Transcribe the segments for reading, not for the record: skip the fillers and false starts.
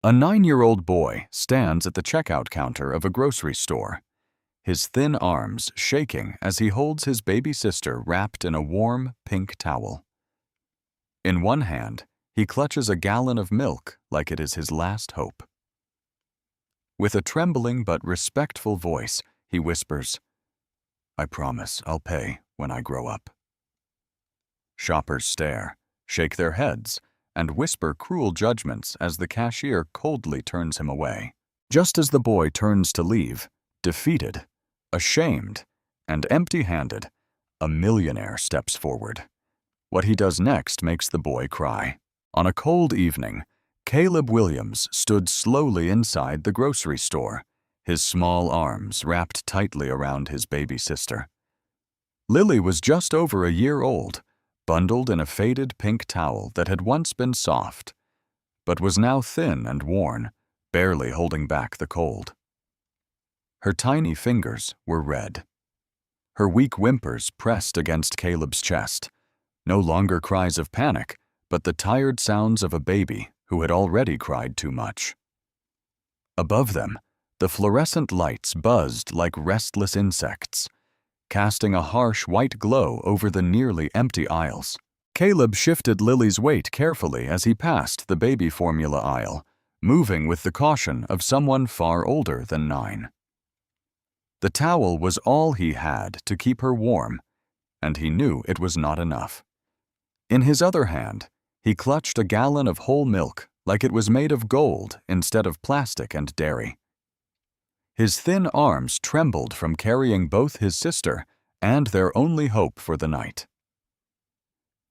A 9-year-old boy stands at the checkout counter of a grocery store, his thin arms shaking as he holds his baby sister wrapped in a warm, pink towel. In one hand, he clutches a gallon of milk like it is his last hope. With a trembling but respectful voice, he whispers, "I promise I'll pay when I grow up." Shoppers stare, shake their heads, and whisper cruel judgments as the cashier coldly turns him away. Just as the boy turns to leave, defeated, ashamed, and empty-handed, a millionaire steps forward. What he does next makes the boy cry. On a cold evening, Caleb Williams stood slowly inside the grocery store, his small arms wrapped tightly around his baby sister. Lily was just over a year old, bundled in a faded pink towel that had once been soft, but was now thin and worn, barely holding back the cold. Her tiny fingers were red. Her weak whimpers pressed against Caleb's chest, no longer cries of panic, but the tired sounds of a baby who had already cried too much. Above them, the fluorescent lights buzzed like restless insects, casting a harsh white glow over the nearly empty aisles. Caleb shifted Lily's weight carefully as he passed the baby formula aisle, moving with the caution of someone far older than 9. The towel was all he had to keep her warm, and he knew it was not enough. In his other hand, he clutched a gallon of whole milk like it was made of gold instead of plastic and dairy. His thin arms trembled from carrying both his sister and their only hope for the night.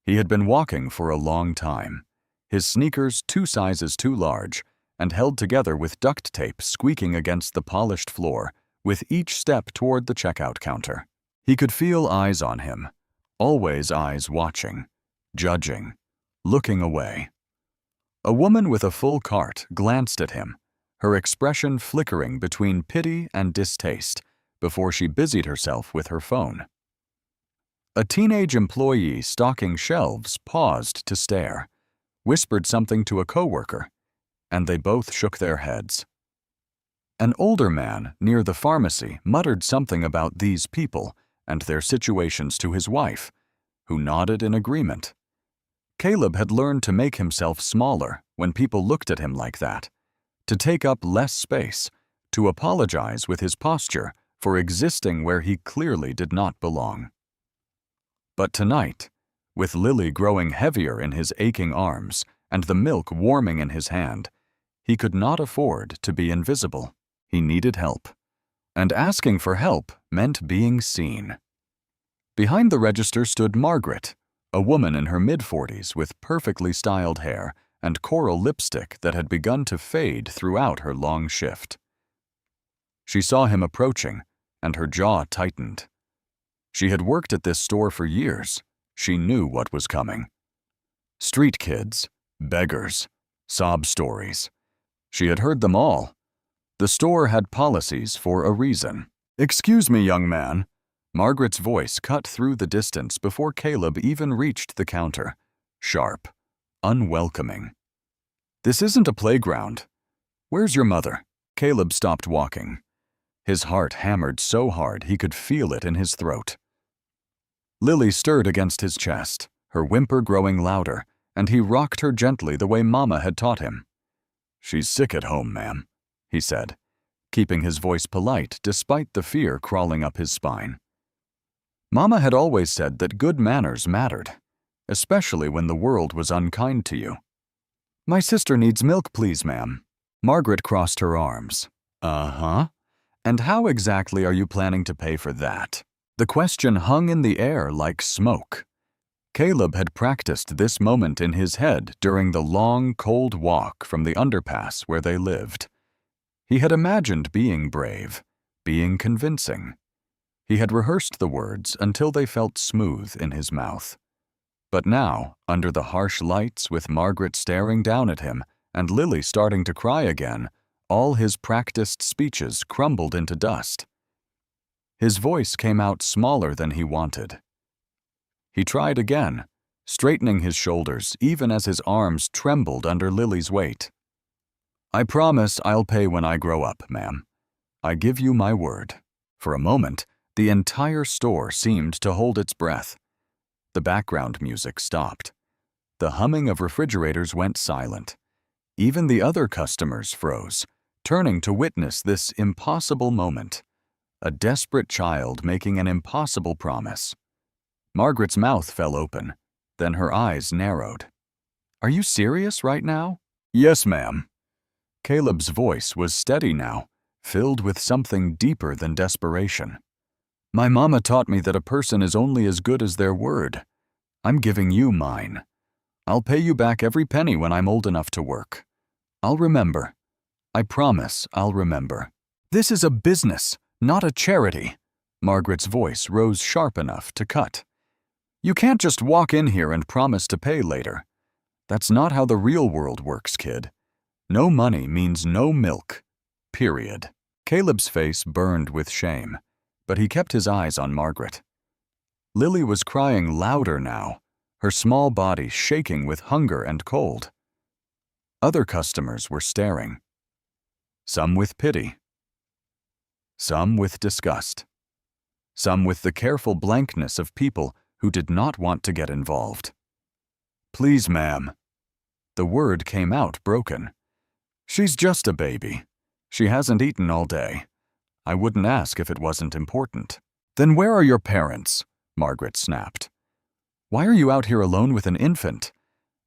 He had been walking for a long time, his sneakers 2 sizes too large and held together with duct tape squeaking against the polished floor with each step toward the checkout counter. He could feel eyes on him, always eyes watching, judging, looking away. A woman with a full cart glanced at him, her expression flickering between pity and distaste before she busied herself with her phone. A teenage employee stocking shelves paused to stare, whispered something to a coworker, and they both shook their heads. An older man near the pharmacy muttered something about these people and their situations to his wife, who nodded in agreement. Caleb had learned to make himself smaller when people looked at him like that, to take up less space, to apologize with his posture for existing where he clearly did not belong. But tonight, with Lily growing heavier in his aching arms and the milk warming in his hand, he could not afford to be invisible. He needed help, and asking for help meant being seen. Behind the register stood Margaret, a woman in her mid-40s with perfectly styled hair and coral lipstick that had begun to fade throughout her long shift. She saw him approaching, and her jaw tightened. She had worked at this store for years. She knew what was coming. Street kids, beggars, sob stories. She had heard them all. The store had policies for a reason. "Excuse me, young man." Margaret's voice cut through the distance before Caleb even reached the counter, sharp, unwelcoming. "This isn't a playground. Where's your mother?" Caleb stopped walking. His heart hammered so hard he could feel it in his throat. Lily stirred against his chest, her whimper growing louder, and he rocked her gently the way Mama had taught him. "She's sick at home, ma'am," he said, keeping his voice polite despite the fear crawling up his spine. Mama had always said that good manners mattered, especially when the world was unkind to you. "My sister needs milk, please, ma'am." Margaret crossed her arms. "Uh-huh. And how exactly are you planning to pay for that?" The question hung in the air like smoke. Caleb had practiced this moment in his head during the long, cold walk from the underpass where they lived. He had imagined being brave, being convincing. He had rehearsed the words until they felt smooth in his mouth. But now, under the harsh lights with Margaret staring down at him and Lily starting to cry again, all his practiced speeches crumbled into dust. His voice came out smaller than he wanted. He tried again, straightening his shoulders even as his arms trembled under Lily's weight. I promise I'll pay when I grow up, ma'am. I give you my word. For a moment, the entire store seemed to hold its breath. The background music stopped. The humming of refrigerators went silent. Even the other customers froze, turning to witness this impossible moment. A desperate child making an impossible promise. Margaret's mouth fell open, then her eyes narrowed. Are you serious right now? Yes, ma'am. Caleb's voice was steady now, filled with something deeper than desperation. My mama taught me that a person is only as good as their word. I'm giving you mine. I'll pay you back every penny when I'm old enough to work. I'll remember. I promise I'll remember. This is a business, not a charity. Margaret's voice rose sharp enough to cut. You can't just walk in here and promise to pay later. That's not how the real world works, kid. No money means no milk. Period. Caleb's face burned with shame, but he kept his eyes on Margaret. Lily was crying louder now, her small body shaking with hunger and cold. Other customers were staring. Some with pity. Some with disgust. Some with the careful blankness of people who did not want to get involved. Please, ma'am. The word came out broken. She's just a baby. She hasn't eaten all day. I wouldn't ask if it wasn't important. Then where are your parents? Margaret snapped. Why are you out here alone with an infant?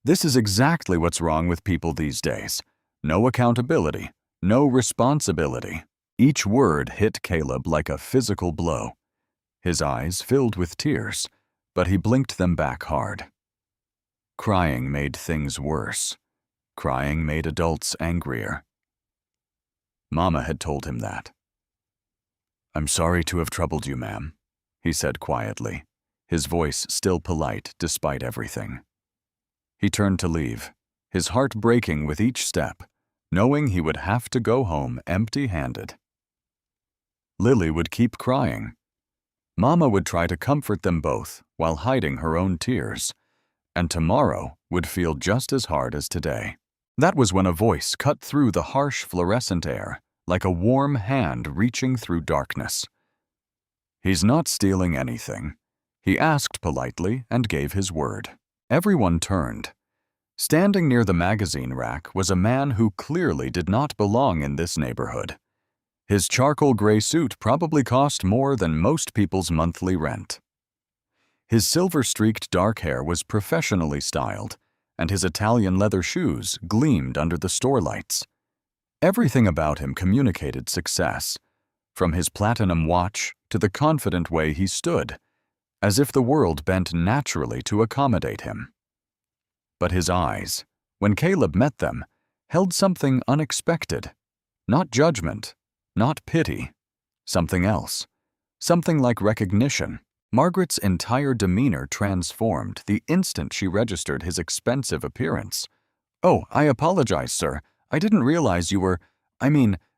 This is exactly what's wrong with people these days. No accountability, no responsibility. Each word hit Caleb like a physical blow. His eyes filled with tears, but he blinked them back hard. Crying made things worse. Crying made adults angrier. Mama had told him that. I'm sorry to have troubled you, ma'am, he said quietly, his voice still polite despite everything. He turned to leave, his heart breaking with each step, knowing he would have to go home empty-handed. Lily would keep crying. Mama would try to comfort them both while hiding her own tears, and tomorrow would feel just as hard as today. That was when a voice cut through the harsh fluorescent air, like a warm hand reaching through darkness. He's not stealing anything. He asked politely and gave his word. Everyone turned. Standing near the magazine rack was a man who clearly did not belong in this neighborhood. His charcoal gray suit probably cost more than most people's monthly rent. His silver-streaked dark hair was professionally styled, and his Italian leather shoes gleamed under the store lights. Everything about him communicated success, from his platinum watch to the confident way he stood, as if the world bent naturally to accommodate him. But his eyes, when Caleb met them, held something unexpected. Not judgment, not pity, something else, something like recognition. Margaret's entire demeanor transformed the instant she registered his expensive appearance. Oh, I apologize, sir. I didn't realize you were…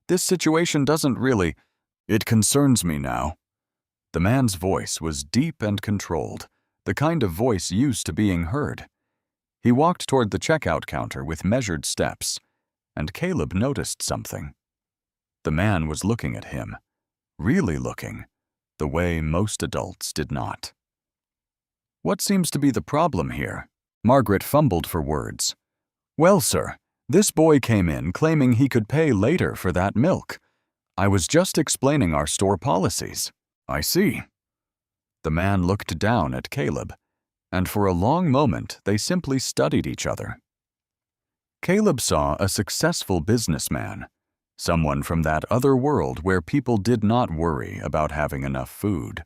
this situation doesn't really… It concerns me now. The man's voice was deep and controlled, the kind of voice used to being heard. He walked toward the checkout counter with measured steps, and Caleb noticed something. The man was looking at him, really looking, the way most adults did not. What seems to be the problem here? Margaret fumbled for words. Well, sir, this boy came in claiming he could pay later for that milk. I was just explaining our store policies. I see. The man looked down at Caleb, and for a long moment they simply studied each other. Caleb saw a successful businessman, someone from that other world where people did not worry about having enough food.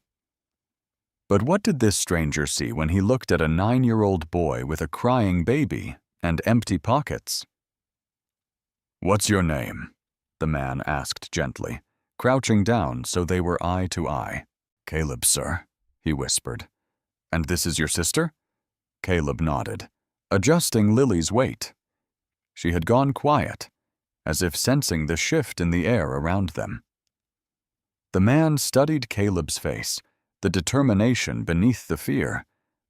But what did this stranger see when he looked at a 9-year-old boy with a crying baby and empty pockets? What's your name? The man asked gently, crouching down so they were eye to eye. Caleb, sir, he whispered. And this is your sister? Caleb nodded, adjusting Lily's weight. She had gone quiet, as if sensing the shift in the air around them. The man studied Caleb's face, the determination beneath the fear,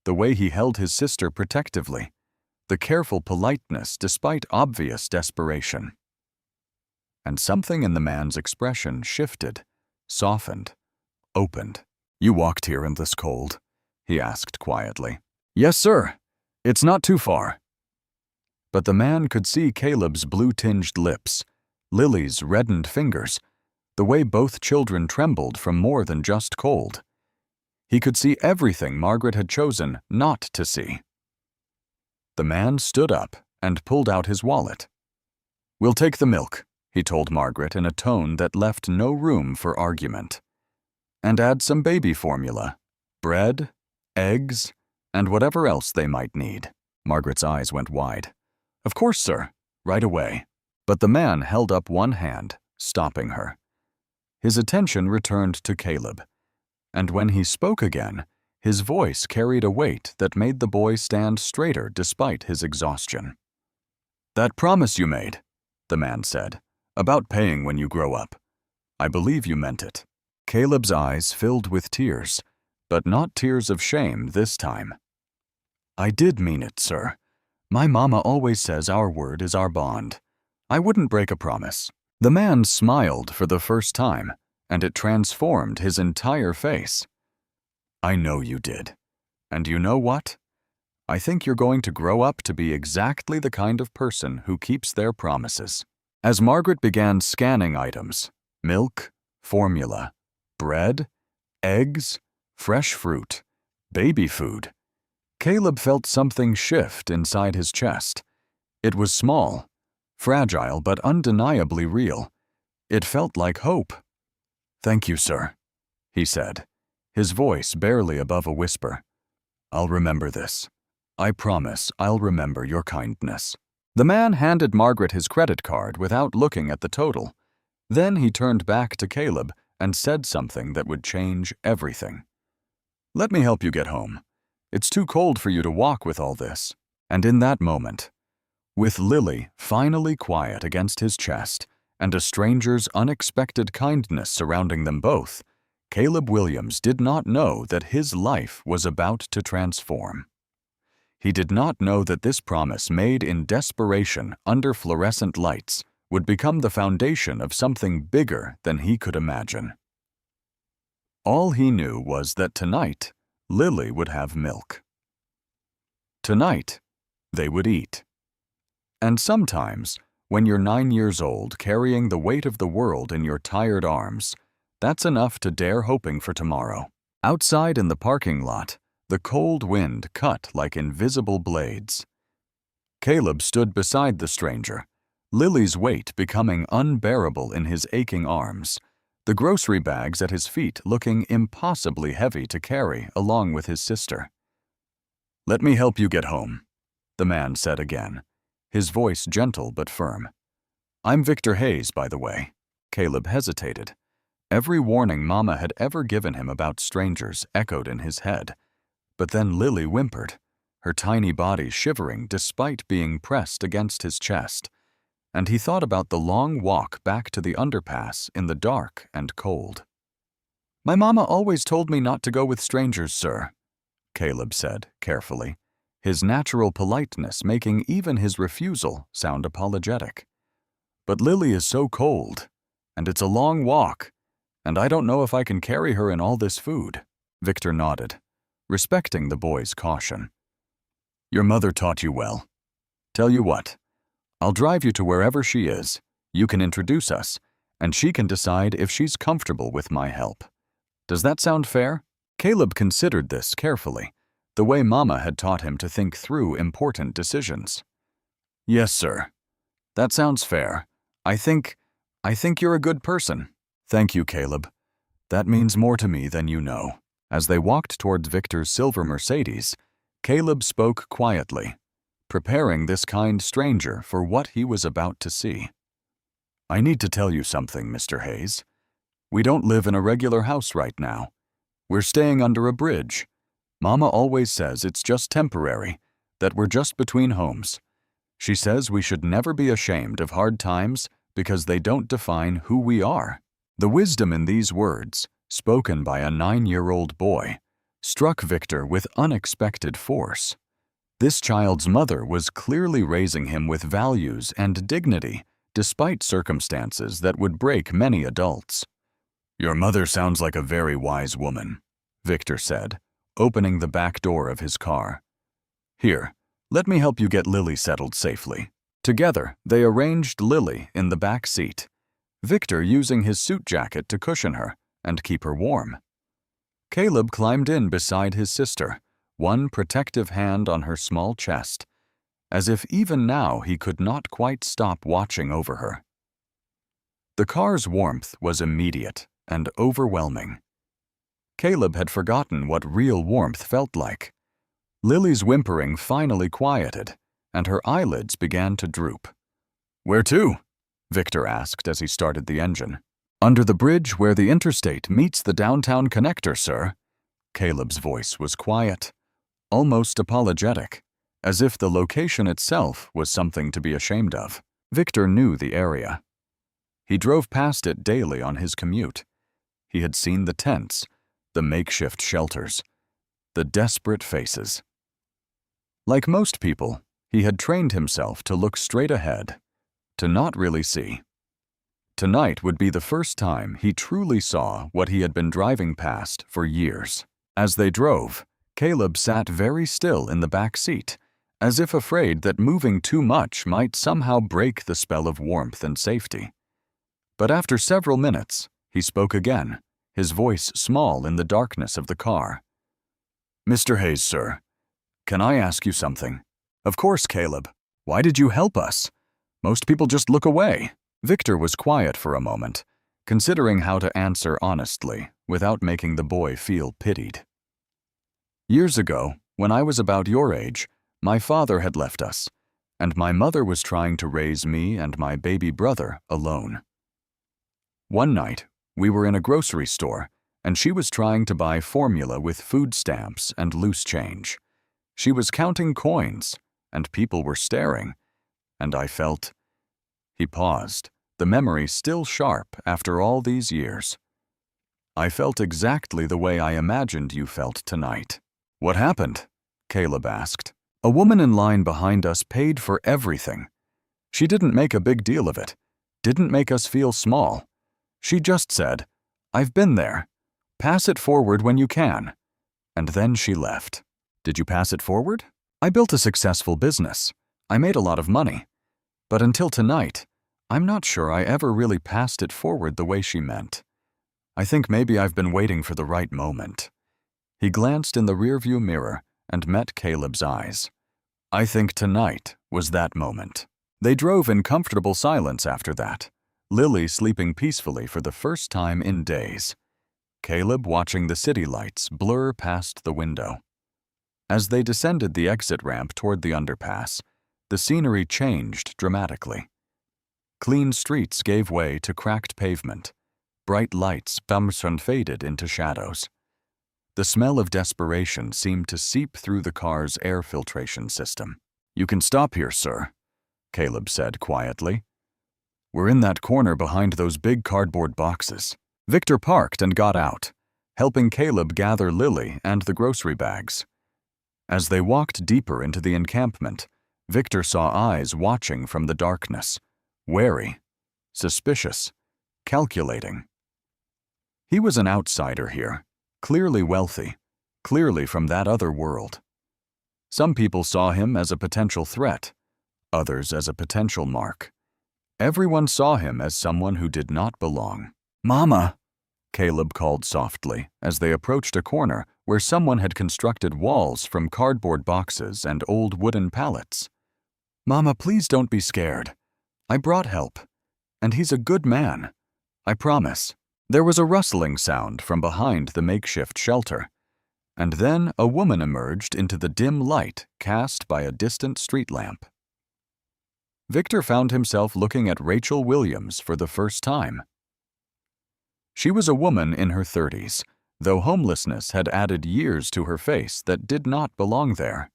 the way he held his sister protectively, the careful politeness despite obvious desperation. and something in the man's expression shifted, softened, opened. "You walked here in this cold?" he asked quietly. "Yes, sir. It's not too far." But the man could see Caleb's blue-tinged lips, Lily's reddened fingers, the way both children trembled from more than just cold. He could see everything Margaret had chosen not to see. The man stood up and pulled out his wallet. "We'll take the milk," he told Margaret in a tone that left no room for argument. "And add some baby formula, bread, eggs, and whatever else they might need." Margaret's eyes went wide. "Of course, sir, right away." But the man held up one hand, stopping her. His attention returned to Caleb, and when he spoke again, his voice carried a weight that made the boy stand straighter despite his exhaustion. "That promise you made," the man said, "about paying when you grow up. I believe you meant it." Caleb's eyes filled with tears, but not tears of shame this time. "I did mean it, sir. My mama always says our word is our bond. I wouldn't break a promise." The man smiled for the first time, and it transformed his entire face. "I know you did. And you know what? I think you're going to grow up to be exactly the kind of person who keeps their promises." As Margaret began scanning items, milk, formula, bread, eggs, fresh fruit, baby food, Caleb felt something shift inside his chest. It was small, fragile but undeniably real. It felt like hope. "Thank you, sir," he said, his voice barely above a whisper. "I'll remember this. I promise I'll remember your kindness." The man handed Margaret his credit card without looking at the total. Then he turned back to Caleb and said something that would change everything. "Let me help you get home. It's too cold for you to walk with all this." And in that moment, with Lily finally quiet against his chest and a stranger's unexpected kindness surrounding them both, Caleb Williams did not know that his life was about to transform. He did not know that this promise made in desperation under fluorescent lights would become the foundation of something bigger than he could imagine. All he knew was that tonight, Lily would have milk. Tonight, they would eat. And sometimes, when you're 9 years old carrying the weight of the world in your tired arms, that's enough to dare hoping for tomorrow. Outside in the parking lot, the cold wind cut like invisible blades. Caleb stood beside the stranger, Lily's weight becoming unbearable in his aching arms, the grocery bags at his feet looking impossibly heavy to carry along with his sister. "Let me help you get home," the man said again, his voice gentle but firm. "I'm Victor Hayes, by the way." Caleb hesitated. Every warning Mama had ever given him about strangers echoed in his head. But then Lily whimpered, her tiny body shivering despite being pressed against his chest, and he thought about the long walk back to the underpass in the dark and cold. "My mama always told me not to go with strangers, sir," Caleb said carefully, his natural politeness making even his refusal sound apologetic. "But Lily is so cold, and it's a long walk, and I don't know if I can carry her in all this food." Victor nodded, respecting the boy's caution. "Your mother taught you well. Tell you what, I'll drive you to wherever she is. You can introduce us, and she can decide if she's comfortable with my help. Does that sound fair?" Caleb considered this carefully, the way Mama had taught him to think through important decisions. "Yes, sir. That sounds fair. I think you're a good person." "Thank you, Caleb. That means more to me than you know." As they walked towards Victor's silver Mercedes, Caleb spoke quietly, preparing this kind stranger for what he was about to see. "I need to tell you something, Mr. Hayes. We don't live in a regular house right now. We're staying under a bridge. Mama always says it's just temporary, that we're just between homes. She says we should never be ashamed of hard times because they don't define who we are." The wisdom in these words, spoken by a 9-year-old boy, struck Victor with unexpected force. This child's mother was clearly raising him with values and dignity despite circumstances that would break many adults. "Your mother sounds like a very wise woman," Victor said, opening the back door of his car. "Here, let me help you get Lily settled safely." Together, they arranged Lily in the back seat, Victor using his suit jacket to cushion her and keep her warm. Caleb climbed in beside his sister, one protective hand on her small chest, as if even now he could not quite stop watching over her. The car's warmth was immediate and overwhelming. Caleb had forgotten what real warmth felt like. Lily's whimpering finally quieted, and her eyelids began to droop. "Where to?" Victor asked as he started the engine. "Under the bridge where the interstate meets the downtown connector, sir." Caleb's voice was quiet, almost apologetic, as if the location itself was something to be ashamed of. Victor knew the area. He drove past it daily on his commute. He had seen the tents, the makeshift shelters, the desperate faces. Like most people, he had trained himself to look straight ahead, to not really see. Tonight would be the first time he truly saw what he had been driving past for years. As they drove, Caleb sat very still in the back seat, as if afraid that moving too much might somehow break the spell of warmth and safety. But after several minutes, he spoke again, his voice small in the darkness of the car. "Mr. Hayes, sir, can I ask you something?" "Of course, Caleb. Why did you help us? Most people just look away." Victor was quiet for a moment, considering how to answer honestly without making the boy feel pitied. "Years ago, when I was about your age, my father had left us, and my mother was trying to raise me and my baby brother alone. One night, we were in a grocery store, and she was trying to buy formula with food stamps and loose change. She was counting coins, and people were staring, and I felt—" He paused, the memory still sharp after all these years. "I felt exactly the way I imagined you felt tonight." "What happened?" Caleb asked. "A woman in line behind us paid for everything. She didn't make a big deal of it, didn't make us feel small. She just said, 'I've been there. Pass it forward when you can.' And then she left." "Did you pass it forward?" "I built a successful business. I made a lot of money. But until tonight, I'm not sure I ever really passed it forward the way she meant. I think maybe I've been waiting for the right moment." He glanced in the rearview mirror and met Caleb's eyes. "I think tonight was that moment." They drove in comfortable silence after that, Lily sleeping peacefully for the first time in days, Caleb watching the city lights blur past the window. As they descended the exit ramp toward the underpass, the scenery changed dramatically. Clean streets gave way to cracked pavement. Bright lights bounced and faded into shadows. The smell of desperation seemed to seep through the car's air filtration system. "You can stop here, sir," Caleb said quietly. "We're in that corner behind those big cardboard boxes." Victor parked and got out, helping Caleb gather Lily and the grocery bags. As they walked deeper into the encampment, Victor saw eyes watching from the darkness, wary, suspicious, calculating. He was an outsider here, clearly wealthy, clearly from that other world. Some people saw him as a potential threat, others as a potential mark. Everyone saw him as someone who did not belong. "Mama!" Caleb called softly as they approached a corner where someone had constructed walls from cardboard boxes and old wooden pallets. "Mama, please don't be scared. I brought help, and he's a good man. I promise." There was a rustling sound from behind the makeshift shelter, and then a woman emerged into the dim light cast by a distant street lamp. Victor found himself looking at Rachel Williams for the first time. She was a woman in her 30s, though homelessness had added years to her face that did not belong there.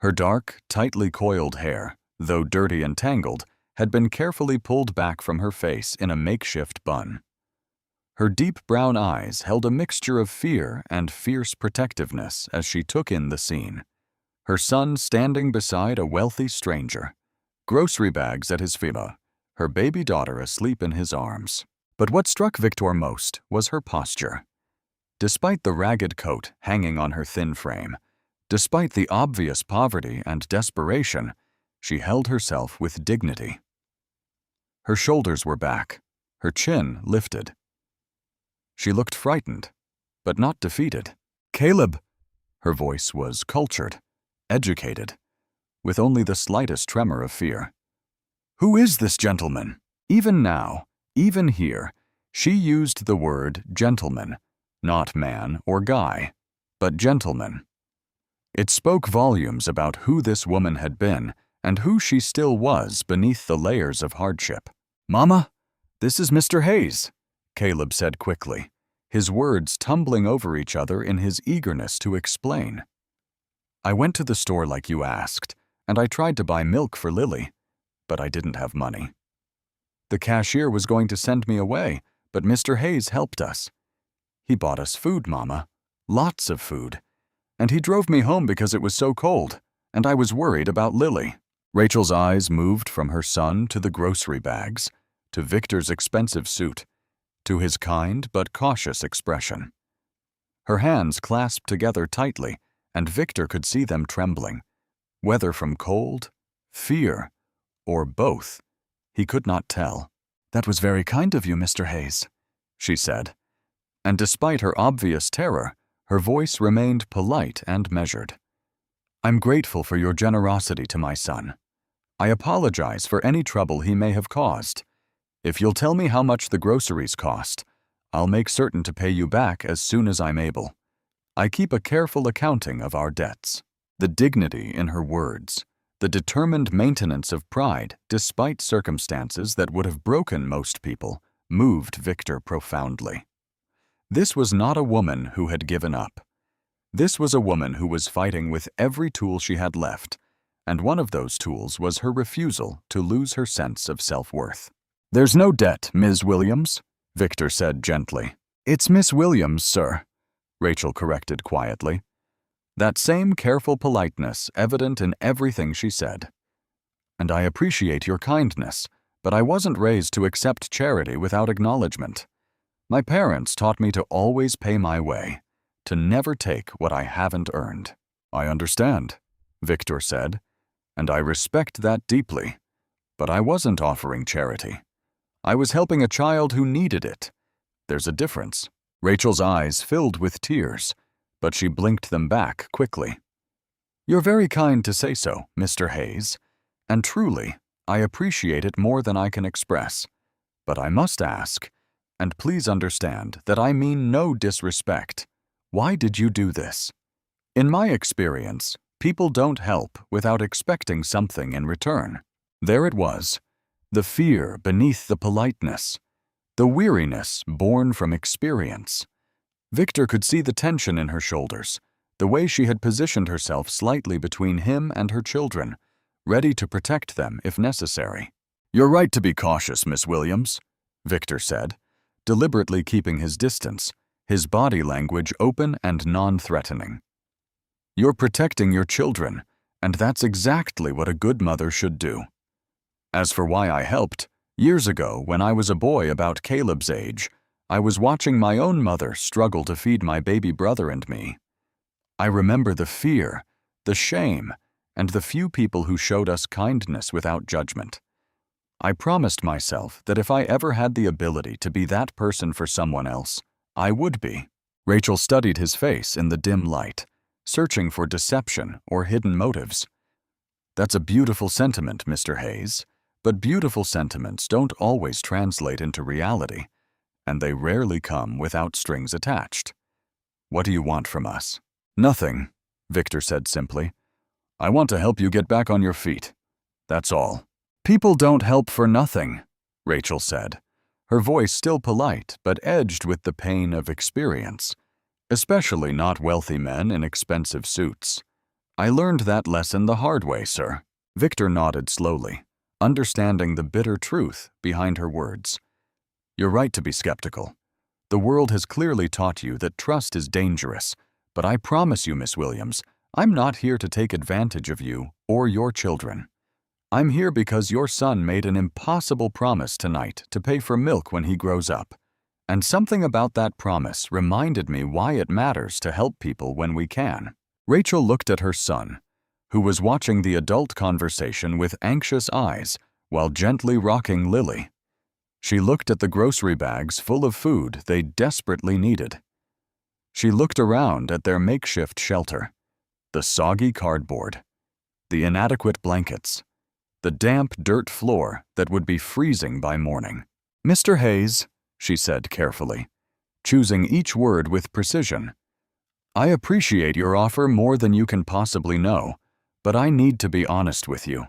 Her dark, tightly coiled hair, though dirty and tangled, had been carefully pulled back from her face in a makeshift bun. Her deep brown eyes held a mixture of fear and fierce protectiveness as she took in the scene. Her son standing beside a wealthy stranger, grocery bags at his feet, her baby daughter asleep in his arms. But what struck Victor most was her posture. Despite the ragged coat hanging on her thin frame, despite the obvious poverty and desperation, she held herself with dignity. Her shoulders were back, her chin lifted. She looked frightened, but not defeated. "Caleb!" Her voice was cultured, educated, with only the slightest tremor of fear. "Who is this gentleman?" Even now, even here, she used the word gentleman, not man or guy, but gentleman. It spoke volumes about who this woman had been and who she still was beneath the layers of hardship. "Mama, this is Mr. Hayes," Caleb said quickly, his words tumbling over each other in his eagerness to explain. "I went to the store like you asked, and I tried to buy milk for Lily, but I didn't have money. The cashier was going to send me away, but Mr. Hayes helped us. He bought us food, Mama, lots of food, and he drove me home because it was so cold, and I was worried about Lily." Rachel's eyes moved from her son to the grocery bags, to Victor's expensive suit, to his kind but cautious expression. Her hands clasped together tightly, and Victor could see them trembling, whether from cold, fear, or both. He could not tell. "That was very kind of you, Mr. Hayes," she said, and despite her obvious terror, her voice remained polite and measured. "I'm grateful for your generosity to my son. I apologize for any trouble he may have caused. If you'll tell me how much the groceries cost, I'll make certain to pay you back as soon as I'm able. I keep a careful accounting of our debts." The dignity in her words, the determined maintenance of pride despite circumstances that would have broken most people, moved Victor profoundly. This was not a woman who had given up. This was a woman who was fighting with every tool she had left, and one of those tools was her refusal to lose her sense of self-worth. "There's no debt, Ms. Williams," Victor said gently. "It's Miss Williams, sir," Rachel corrected quietly, that same careful politeness evident in everything she said. "And I appreciate your kindness, but I wasn't raised to accept charity without acknowledgement. My parents taught me to always pay my way, to never take what I haven't earned." "I understand," Victor said, "and I respect that deeply. But I wasn't offering charity. I was helping a child who needed it. There's a difference." Rachel's eyes filled with tears, but she blinked them back quickly. "You're very kind to say so, Mr. Hayes, and truly, I appreciate it more than I can express. But I must ask, and please understand that I mean no disrespect, why did you do this? In my experience, people don't help without expecting something in return." There it was, the fear beneath the politeness, the weariness born from experience. Victor could see the tension in her shoulders, the way she had positioned herself slightly between him and her children, ready to protect them if necessary. "You're right to be cautious, Miss Williams," Victor said, deliberately keeping his distance, his body language open and non-threatening. "You're protecting your children, and that's exactly what a good mother should do. As for why I helped, years ago when I was a boy about Caleb's age, I was watching my own mother struggle to feed my baby brother and me. I remember the fear, the shame, and the few people who showed us kindness without judgment. I promised myself that if I ever had the ability to be that person for someone else, I would be." Rachel studied his face in the dim light, searching for deception or hidden motives. "That's a beautiful sentiment, Mr. Hayes, but beautiful sentiments don't always translate into reality, and they rarely come without strings attached. What do you want from us?" "Nothing," Victor said simply. "I want to help you get back on your feet. That's all." "People don't help for nothing," Rachel said, her voice still polite but edged with the pain of experience, especially not wealthy men in expensive suits. "I learned that lesson the hard way, sir." Victor nodded slowly, understanding the bitter truth behind her words. "You're right to be skeptical. The world has clearly taught you that trust is dangerous, but I promise you, Miss Williams, I'm not here to take advantage of you or your children. I'm here because your son made an impossible promise tonight to pay for milk when he grows up. And something about that promise reminded me why it matters to help people when we can." Rachel looked at her son, who was watching the adult conversation with anxious eyes while gently rocking Lily. She looked at the grocery bags full of food they desperately needed. She looked around at their makeshift shelter, the soggy cardboard, the inadequate blankets, the damp dirt floor that would be freezing by morning. "Mr. Hayes," she said carefully, choosing each word with precision, "I appreciate your offer more than you can possibly know, but I need to be honest with you.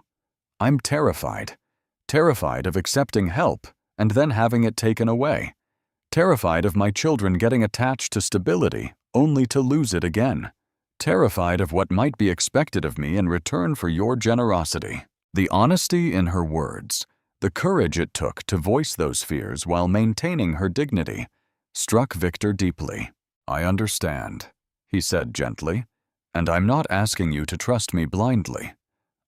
I'm terrified of accepting help and then having it taken away, terrified of my children getting attached to stability only to lose it again, terrified of what might be expected of me in return for your generosity." The honesty in her words, the courage it took to voice those fears while maintaining her dignity, struck Victor deeply. "I understand," he said gently, "and I'm not asking you to trust me blindly.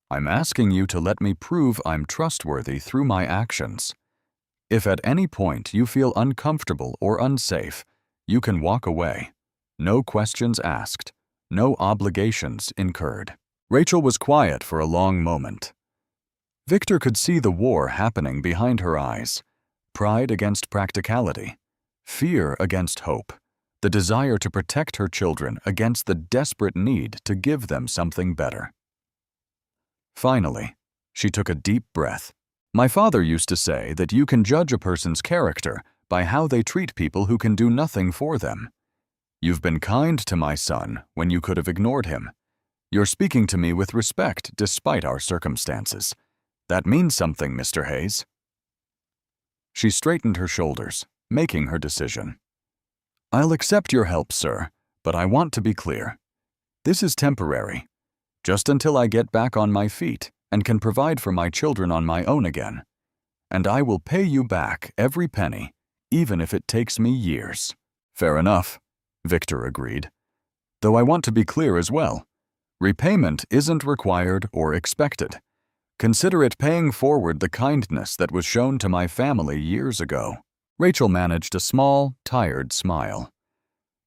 I'm asking you to let me prove I'm trustworthy through my actions. If at any point you feel uncomfortable or unsafe, you can walk away. No questions asked, no obligations incurred." Rachel was quiet for a long moment. Victor could see the war happening behind her eyes, pride against practicality, fear against hope, the desire to protect her children against the desperate need to give them something better. Finally, she took a deep breath. "My father used to say that you can judge a person's character by how they treat people who can do nothing for them. You've been kind to my son when you could have ignored him. You're speaking to me with respect despite our circumstances. That means something, Mr. Hayes." She straightened her shoulders, making her decision. "I'll accept your help, sir, but I want to be clear. This is temporary, just until I get back on my feet and can provide for my children on my own again. And I will pay you back every penny, even if it takes me years." "Fair enough," Victor agreed. "Though I want to be clear as well. Repayment isn't required or expected. Consider it paying forward the kindness that was shown to my family years ago." Rachel managed a small, tired smile.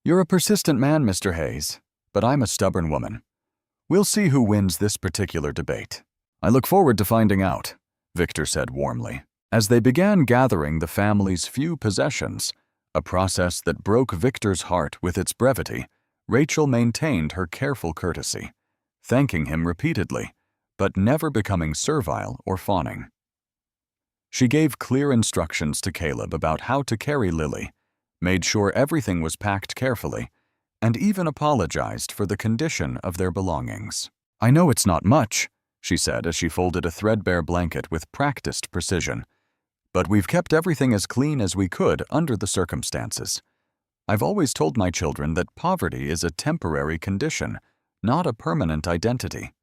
"You're a persistent man, Mr. Hayes, but I'm a stubborn woman. We'll see who wins this particular debate." "I look forward to finding out," Victor said warmly. As they began gathering the family's few possessions, a process that broke Victor's heart with its brevity, Rachel maintained her careful courtesy, thanking him repeatedly, but never becoming servile or fawning. She gave clear instructions to Caleb about how to carry Lily, made sure everything was packed carefully, and even apologized for the condition of their belongings. "I know it's not much," she said as she folded a threadbare blanket with practiced precision, "but we've kept everything as clean as we could under the circumstances. I've always told my children that poverty is a temporary condition, not a permanent identity.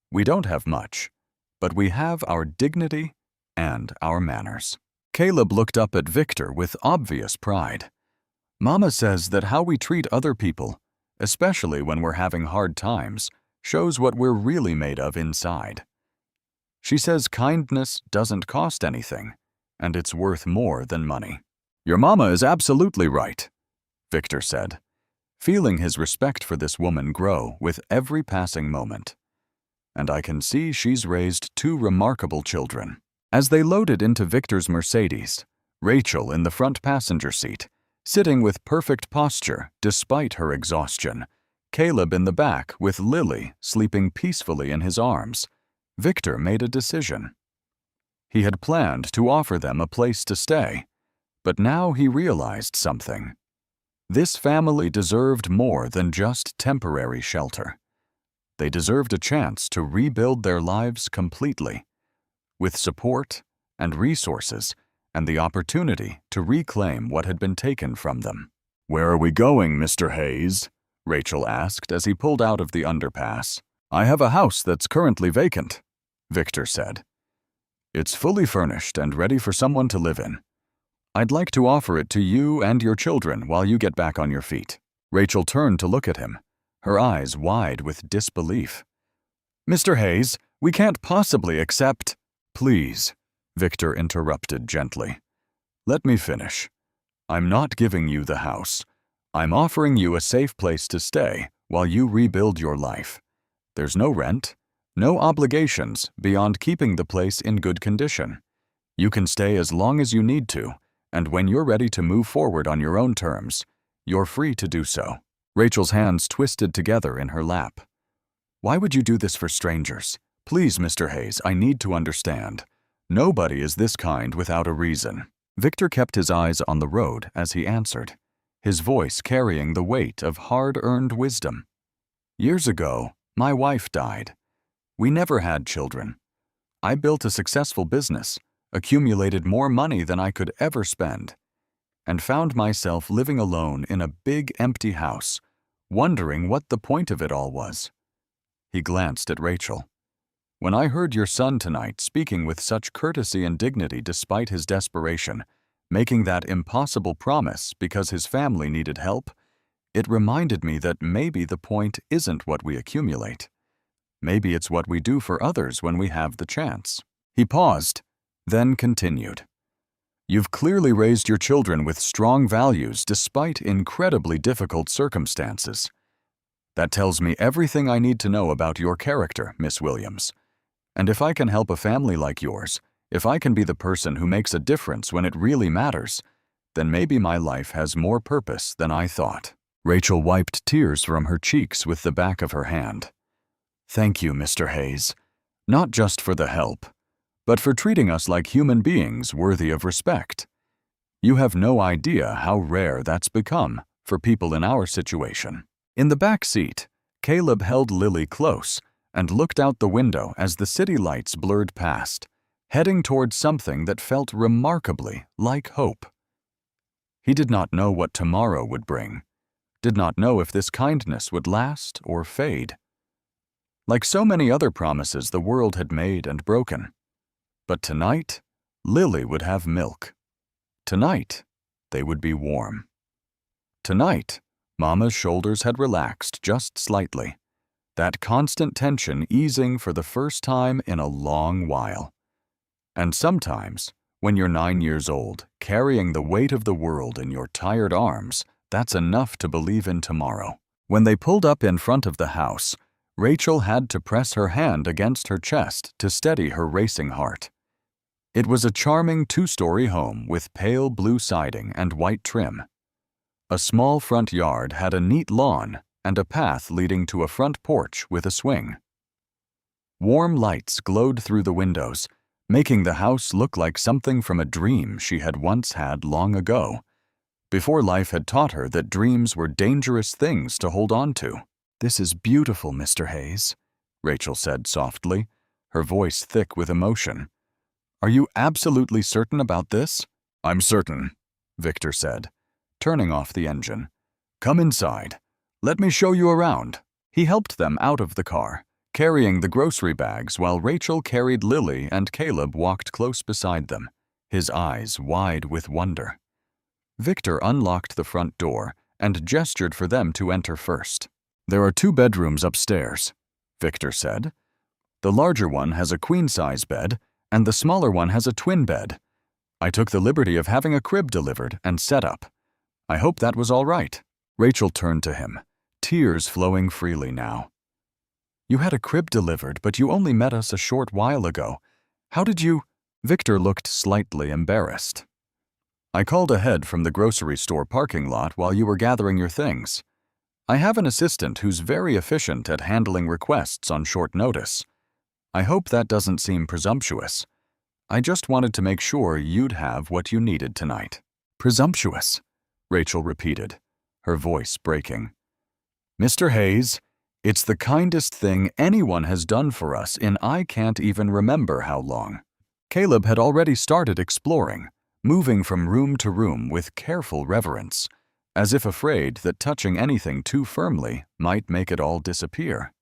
We don't have much, but we have our dignity and our manners." Caleb looked up at Victor with obvious pride. "Mama says that how we treat other people, especially when we're having hard times, shows what we're really made of inside. She says kindness doesn't cost anything, and it's worth more than money." "Your mama is absolutely right," Victor said, feeling his respect for this woman grow with every passing moment. "And I can see she's raised two remarkable children." As they loaded into Victor's Mercedes, Rachel in the front passenger seat, sitting with perfect posture despite her exhaustion, Caleb in the back with Lily sleeping peacefully in his arms, Victor made a decision. He had planned to offer them a place to stay, but now he realized something. This family deserved more than just temporary shelter. They deserved a chance to rebuild their lives completely, with support and resources and the opportunity to reclaim what had been taken from them. "Where are we going, Mr. Hayes?" Rachel asked as he pulled out of the underpass. "I have a house that's currently vacant," Victor said. "It's fully furnished and ready for someone to live in. I'd like to offer it to you and your children while you get back on your feet." Rachel turned to look at him, her eyes wide with disbelief. "Mr. Hayes, We can't possibly accept—" "Please," Victor interrupted gently. "Let me finish. I'm not giving you the house. I'm offering you a safe place to stay while you rebuild your life. There's no rent, no obligations beyond keeping the place in good condition. You can stay as long as you need to, and when you're ready to move forward on your own terms, you're free to do so." Rachel's hands twisted together in her lap. "Why would you do this for strangers? Please, Mr. Hayes, I need to understand. Nobody is this kind without a reason." Victor kept his eyes on the road as he answered, his voice carrying the weight of hard-earned wisdom. "Years ago, my wife died. We never had children. I built a successful business, accumulated more money than I could ever spend, and found myself living alone in a big empty house, wondering what the point of it all was." He glanced at Rachel. "When I heard your son tonight speaking with such courtesy and dignity despite his desperation, making that impossible promise because his family needed help, it reminded me that maybe the point isn't what we accumulate. Maybe it's what we do for others when we have the chance." He paused, then continued. "You've clearly raised your children with strong values despite incredibly difficult circumstances. That tells me everything I need to know about your character, Miss Williams. And if I can help a family like yours, if I can be the person who makes a difference when it really matters, then maybe my life has more purpose than I thought." Rachel wiped tears from her cheeks with the back of her hand. "Thank you, Mr. Hayes. Not just for the help, but for treating us like human beings worthy of respect. You have no idea how rare that's become for people in our situation." In the back seat, Caleb held Lily close and looked out the window as the city lights blurred past, heading towards something that felt remarkably like hope. He did not know what tomorrow would bring, did not know if this kindness would last or fade. Like so many other promises the world had made and broken. But tonight, Lily would have milk. Tonight, they would be warm. Tonight, Mama's shoulders had relaxed just slightly, that constant tension easing for the first time in a long while. And sometimes, when you're 9 years old, carrying the weight of the world in your tired arms, that's enough to believe in tomorrow. When they pulled up in front of the house, Rachel had to press her hand against her chest to steady her racing heart. It was a charming 2-story home with pale blue siding and white trim. A small front yard had a neat lawn and a path leading to a front porch with a swing. Warm lights glowed through the windows, making the house look like something from a dream she had once had long ago, before life had taught her that dreams were dangerous things to hold on to. "This is beautiful, Mr. Hayes," Rachel said softly, her voice thick with emotion. "Are you absolutely certain about this?" "I'm certain," Victor said, turning off the engine. "Come inside. Let me show you around." He helped them out of the car, carrying the grocery bags while Rachel carried Lily and Caleb walked close beside them, his eyes wide with wonder. Victor unlocked the front door and gestured for them to enter first. "There are 2 bedrooms upstairs," Victor said. "The larger one has a queen-size bed, and the smaller one has a twin bed. I took the liberty of having a crib delivered and set up. I hope that was all right." Rachel turned to him, tears flowing freely now. "You had a crib delivered, but you only met us a short while ago. How did you—" Victor looked slightly embarrassed. "I called ahead from the grocery store parking lot while you were gathering your things. I have an assistant who's very efficient at handling requests on short notice. I hope that doesn't seem presumptuous. I just wanted to make sure you'd have what you needed tonight." "Presumptuous," Rachel repeated, her voice breaking. "Mr. Hayes, it's the kindest thing anyone has done for us in I can't even remember how long." Caleb had already started exploring, moving from room to room with careful reverence, as if afraid that touching anything too firmly might make it all disappear.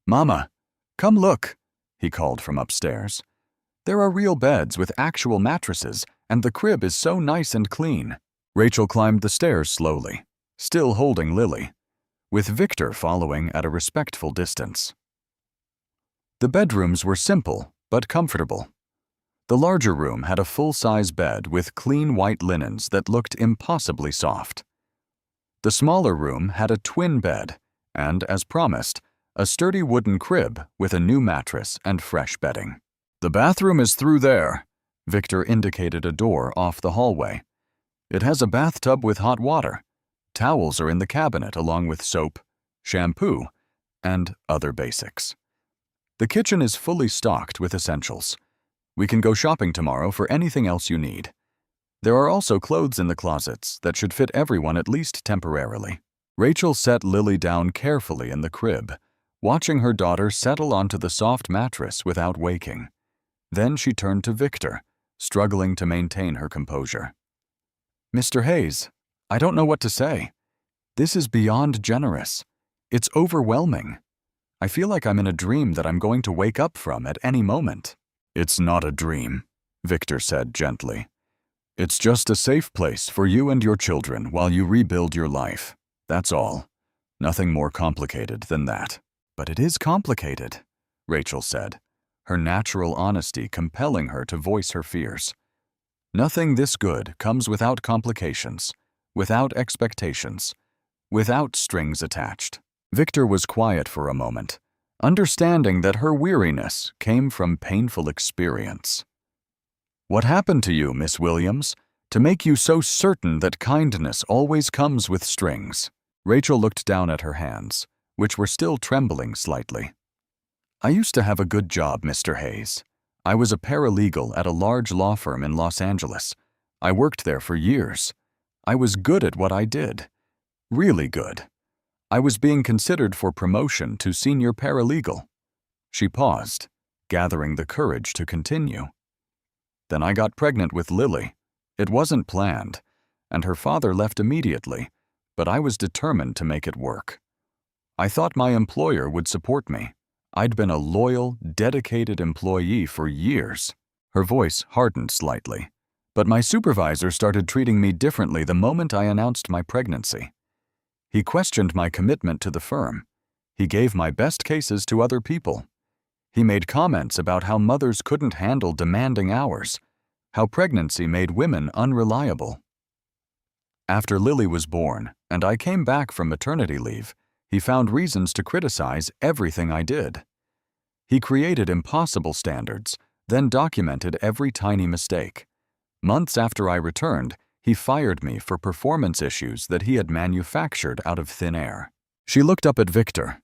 "Mama, come look," he called from upstairs. "There are real beds with actual mattresses, and the crib is so nice and clean." Rachel climbed the stairs slowly, still holding Lily, with Victor following at a respectful distance. The bedrooms were simple but comfortable. The larger room had a full-size bed with clean white linens that looked impossibly soft. The smaller room had a twin bed and, as promised, a sturdy wooden crib with a new mattress and fresh bedding. "The bathroom is through there," Victor indicated a door off the hallway. "It has a bathtub with hot water. Towels are in the cabinet along with soap, shampoo, and other basics. The kitchen is fully stocked with essentials. We can go shopping tomorrow for anything else you need. There are also clothes in the closets that should fit everyone at least temporarily." Rachel set Lily down carefully in the crib, watching her daughter settle onto the soft mattress without waking. Then she turned to Victor, struggling to maintain her composure. "Mr. Hayes, I don't know what to say. This is beyond generous. It's overwhelming. I feel like I'm in a dream that I'm going to wake up from at any moment." "It's not a dream," Victor said gently. "It's just a safe place for you and your children while you rebuild your life. That's all. Nothing more complicated than that." "But it is complicated," Rachel said, her natural honesty compelling her to voice her fears. "Nothing this good comes without complications, without expectations, without strings attached." Victor was quiet for a moment, understanding that her weariness came from painful experience. "What happened to you, Miss Williams, to make you so certain that kindness always comes with strings?" Rachel looked down at her hands, which were still trembling slightly. "I used to have a good job, Mr. Hayes. I was a paralegal at a large law firm in Los Angeles. I worked there for years. I was good at what I did. Really good. I was being considered for promotion to senior paralegal." She paused, gathering the courage to continue. "Then I got pregnant with Lily. It wasn't planned, and her father left immediately, but I was determined to make it work. I thought my employer would support me. I'd been a loyal, dedicated employee for years." Her voice hardened slightly, but my supervisor started treating me differently the moment I announced my pregnancy. He questioned my commitment to the firm. He gave my best cases to other people. He made comments about how mothers couldn't handle demanding hours, how pregnancy made women unreliable. After Lily was born and I came back from maternity leave, he found reasons to criticize everything I did. He created impossible standards, then documented every tiny mistake. Months after I returned, he fired me for performance issues that he had manufactured out of thin air. She looked up at Victor,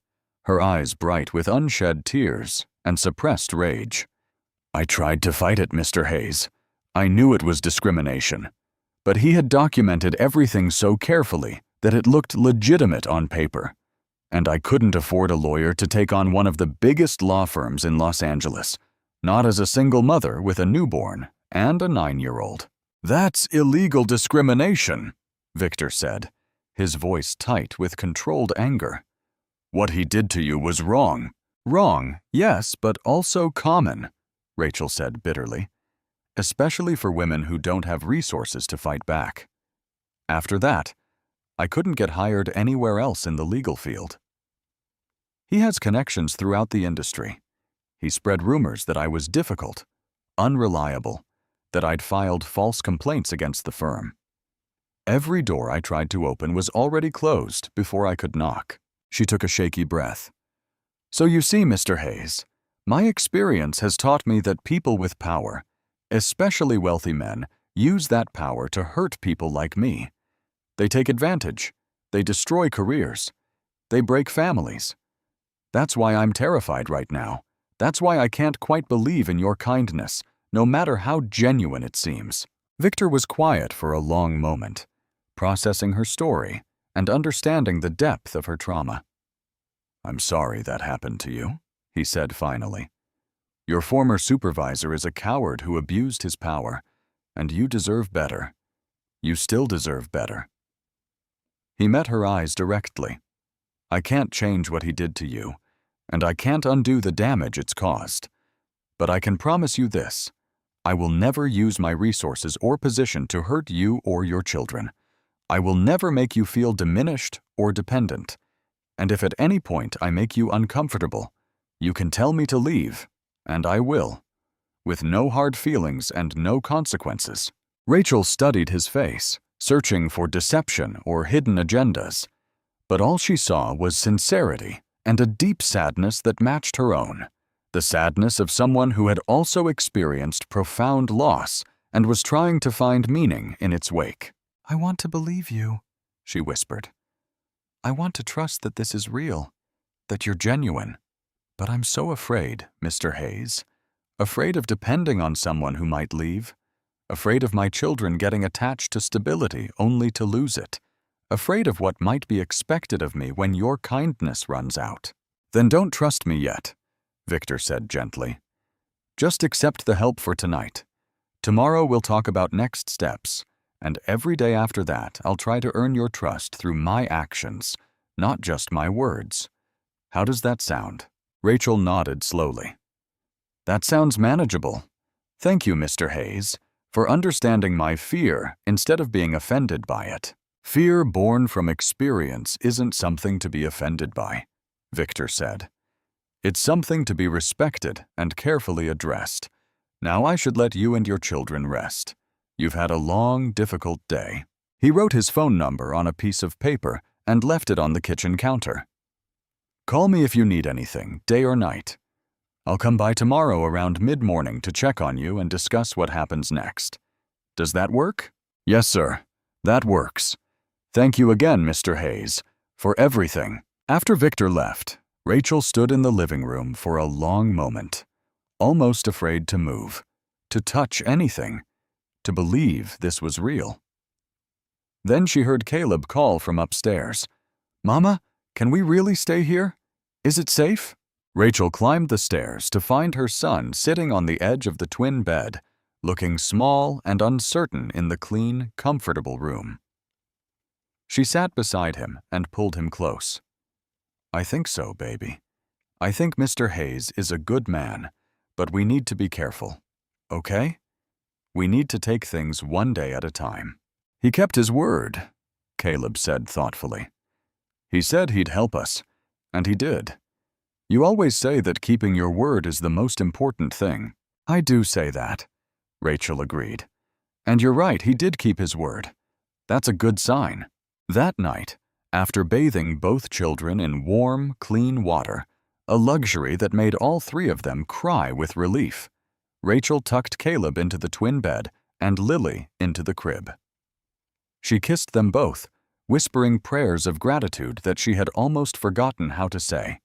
her eyes bright with unshed tears and suppressed rage. "I tried to fight it, Mr. Hayes. I knew it was discrimination. But he had documented everything so carefully that it looked legitimate on paper. And I couldn't afford a lawyer to take on one of the biggest law firms in Los Angeles, not as a single mother with a newborn and a 9-year-old. "That's illegal discrimination," Victor said, his voice tight with controlled anger. "What he did to you was wrong." "Wrong, yes, but also common," Rachel said bitterly, "especially for women who don't have resources to fight back." After that, I couldn't get hired anywhere else in the legal field. He has connections throughout the industry. He spread rumors that I was difficult, unreliable, that I'd filed false complaints against the firm. Every door I tried to open was already closed before I could knock. She took a shaky breath. "So you see, Mr. Hayes, my experience has taught me that people with power, especially wealthy men, use that power to hurt people like me. They take advantage. They destroy careers. They break families. That's why I'm terrified right now. That's why I can't quite believe in your kindness, no matter how genuine it seems." Victor was quiet for a long moment, processing her story and understanding the depth of her trauma. "I'm sorry that happened to you," he said finally. "Your former supervisor is a coward who abused his power, and you deserve better. You still deserve better." He met her eyes directly. "I can't change what he did to you, and I can't undo the damage it's caused. But I can promise you this. I will never use my resources or position to hurt you or your children. I will never make you feel diminished or dependent. And if at any point I make you uncomfortable, You can tell me to leave, and I will, with no hard feelings and no consequences. Rachel studied his face, searching for deception or hidden agendas, but all she saw was sincerity and a deep sadness that matched her own, the sadness of someone who had also experienced profound loss and was trying to find meaning in its wake. "I want to believe you," she whispered. "I want to trust that this is real, that you're genuine. But I'm so afraid, Mr. Hayes, afraid of depending on someone who might leave, afraid of my children getting attached to stability only to lose it, afraid of what might be expected of me when your kindness runs out." "Then don't trust me yet," Victor said gently. "Just accept the help for tonight. Tomorrow we'll talk about next steps, and every day after that I'll try to earn your trust through my actions, not just my words. How does that sound?" Rachel nodded slowly. "That sounds manageable. Thank you, Mr. Hayes, for understanding my fear instead of being offended by it." "Fear born from experience isn't something to be offended by," Victor said. "It's something to be respected and carefully addressed. Now I should let you and your children rest. You've had a long, difficult day." He wrote his phone number on a piece of paper and left it on the kitchen counter. "Call me if you need anything, day or night. I'll come by tomorrow around mid-morning to check on you and discuss what happens next. Does that work?" "Yes, sir. That works. Thank you again, Mr. Hayes, for everything." After Victor left, Rachel stood in the living room for a long moment, almost afraid to move, to touch anything, to believe this was real. Then she heard Caleb call from upstairs. "Mama, can we really stay here? Is it safe?" Rachel climbed the stairs to find her son sitting on the edge of the twin bed, looking small and uncertain in the clean, comfortable room. She sat beside him and pulled him close. "I think so, baby. I think Mr. Hayes is a good man, but we need to be careful. Okay? We need to take things one day at a time." "He kept his word," Caleb said thoughtfully. "He said he'd help us, and he did. You always say that keeping your word is the most important thing." "I do say that," Rachel agreed. "And you're right, he did keep his word. That's a good sign." That night, after bathing both children in warm, clean water, a luxury that made all three of them cry with relief, Rachel tucked Caleb into the twin bed and Lily into the crib. She kissed them both, whispering prayers of gratitude that she had almost forgotten how to say.